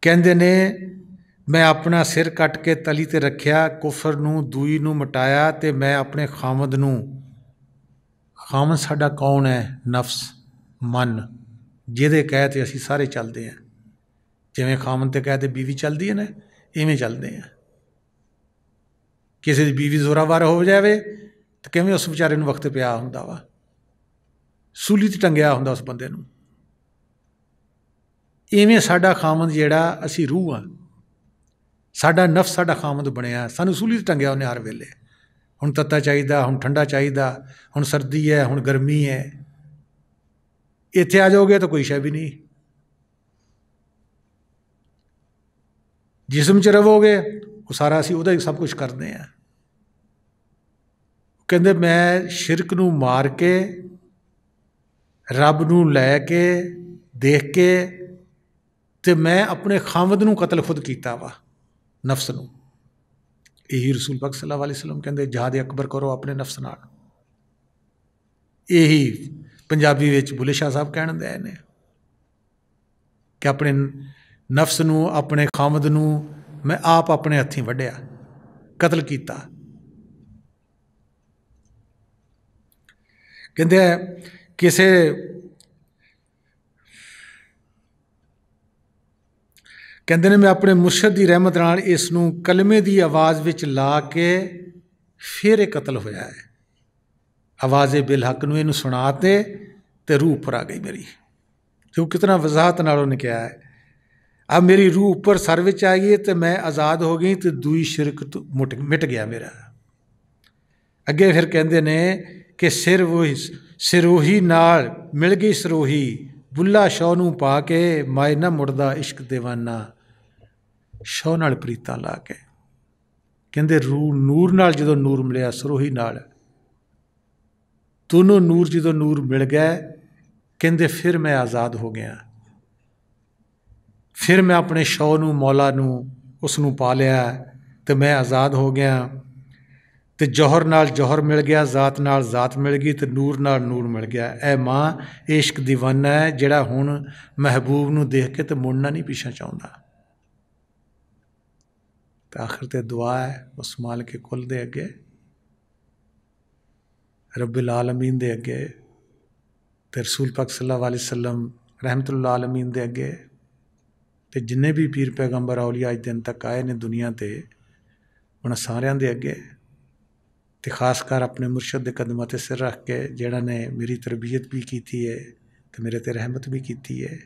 कहते ने मैं अपना सिर कट के तली ते रखिया, कुफर नूं दूई नूं मिटाया, ते मैं अपने खामद नूं, खामद साडा कौन है? नफ्स, मन, जिहदे कहे ते असीं सारे चलते हैं। जिवें खामद ते कहे ते बीवी चलती है ना, इवें चलते हैं। किसी की बीवी जोरावर हो जाए तो किवें उस बेचारे नूं वक्त पिया हुंदा वा, सूली ते टंगिया हुंदा उस बंदे नूं। इवें साडा खामद जिहड़ा, असीं रूह हाँ, साडा नफ्स साडा खामद बनिया, सानूं सूली ते टंगिया उन्हें हर वेले। हुण तत्ता चाहिदा, हुण ठंडा चाहिदा, हुण सर्दी है, हुण गर्मी है। इत्थे आ जाओगे तो कोई शै भी नहीं। जिस्म च रवोगे वो सारा असीं उहदा ही सब कुछ करते हैं। कहते मैं शिरक नूं मार के, रब नूं लै के, देख के, तो मैं अपने खामद नूं कतल खुद किया वा, नफ्स नूं। यही रसूल पाक सल्लल्लाहु अलैहि वसल्लम कहते जहाद अकबर करो अपने नफ्स नाल। यही पंजाबी विच बुले शाह साहब कहण दे ने कि अपने नफ्स नूं, अपने खामद नूं मैं आप अपने हत्थीं वढ़िया, कतल किया। कहते किसे कहते ने मैं अपने मुर्शद की रहमत नाल इस नूं कलमे की आवाज़ विच ला के फिर ये कतल होया है। आवाज़े बिल हक नूं इहनूं सुना ते रूह उपर आ गई मेरी। जो कितना वजाहत नाल उन्हें कहा है, अब मेरी रूह ऊपर सर विच आ गई तो मैं आज़ाद हो गई, तो दूई शिरक तो मिट गया मेरा। अगे फिर कहते ने कि सिरोही नाल मिल गई सरोही, बुला शौ नूं पा के माए ना मुड़दा इश्क दीवाना, शौ नाल प्रीतां ला के। कहते रूह नूर नाल जो नूर मिलिया सरोही नाल, दोनों नूर जो नूर मिल गए, कहते फिर मैं आज़ाद हो गया। फिर मैं अपने शौ नूं मौला नूं उसनूं पा लिया, तो मैं आज़ाद हो गया। तो जौहर नाल जौहर मिल गया, जात नाल जात मिल गई, तो नूर नाल नूर मिल गया। ए मां इश्क दीवाना है जिहड़ा हुण महबूब नूं देख के तो मुड़ना नहीं पीछा चाहुंदा। तो आखिर ते दुआ है उस माल के कुल दे अगे, रब्बिल आलमीन दे अगे, ते रसूल पाक सल्लल्लाहु अलैहि वसल्लम रहमतुल्लाह आलमीन दे अगे, ते जिन्ने भी पीर पैगंबर औलिया अज दिन तक आए ने दुनिया ते, उन्हां सारियां दे अगे, तो खासकर अपने मुर्शद के कदमां ते सिर रख के, जिहड़ा ने मेरी तरबियत भी की है, तो मेरे ते रहमत भी की है,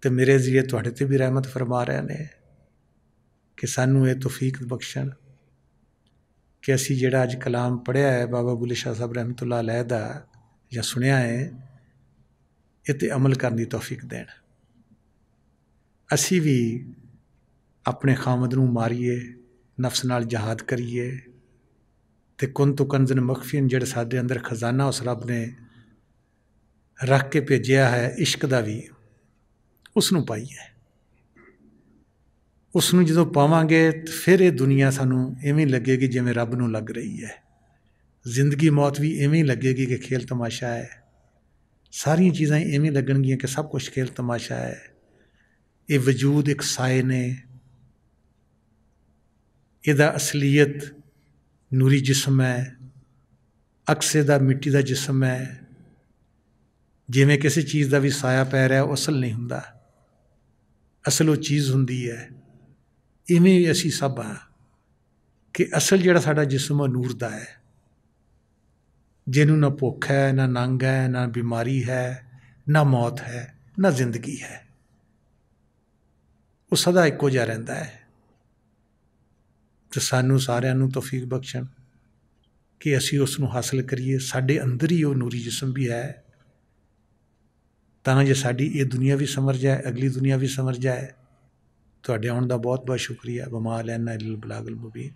तो मेरे जरिए तुहाडे ते भी रहमत फरमा रहे ने कि सानू ये तौफीक बख्शण कि असी जिहड़ा अज कलाम पढ़िया है बाबा बुले शाह साहब रहमतुल्लाह अलैह दा, या सुनिया है, ये ते अमल करने की तौफीक देण। असी भी अपने खामद नूं मारीए, नफ्स नाल जहाद करिए, ते कुन तो कंजन मखफियन जिहड़ा साडे अंदर खजाना उस रब ने रख के भेजिया है इश्क दा भी, उसनूं पाईए। उसनूं जदों पावांगे तो फिर ये दुनिया सानूं इवें लगेगी जिवें रब नूं लग रही है। जिंदगी मौत भी इवें लगेगी कि खेल तमाशा है। सारियां चीज़ां इवें लगणगियां कि सब कुछ खेल तमाशा है। ये वजूद एक साए ने, इहदा असलीयत नूरी जिस्म है, अक्स इहदा मिट्टी का जिस्म है। जिवें किसी चीज़ का भी साया पै रहा असल नहीं हुंदा, असल वो चीज़ हुंदी है। इवें असी सब हाँ कि असल जिहड़ा साडा जिस्म है नूर दा है, जिन्हों ना भुख है, ना नंग है, ना बीमारी है, ना मौत है, ना जिंदगी है। वो सदा इक्को जिहा रहिंदा है। तो सानू सारिਆਂ ਨੂੰ तौफीक बख्शण कि असी उसनूं हासिल करिए। साडे अंदर ही वो नूरी जिस्म भी है, तां जे साडी ये दुनिया भी समझ जाए, अगली दुनिया भी समझ जाए। तुहाडे आउण दा बहुत बहुत शुक्रिया। वमा अलैना इल्लल बलागुल मुबीन।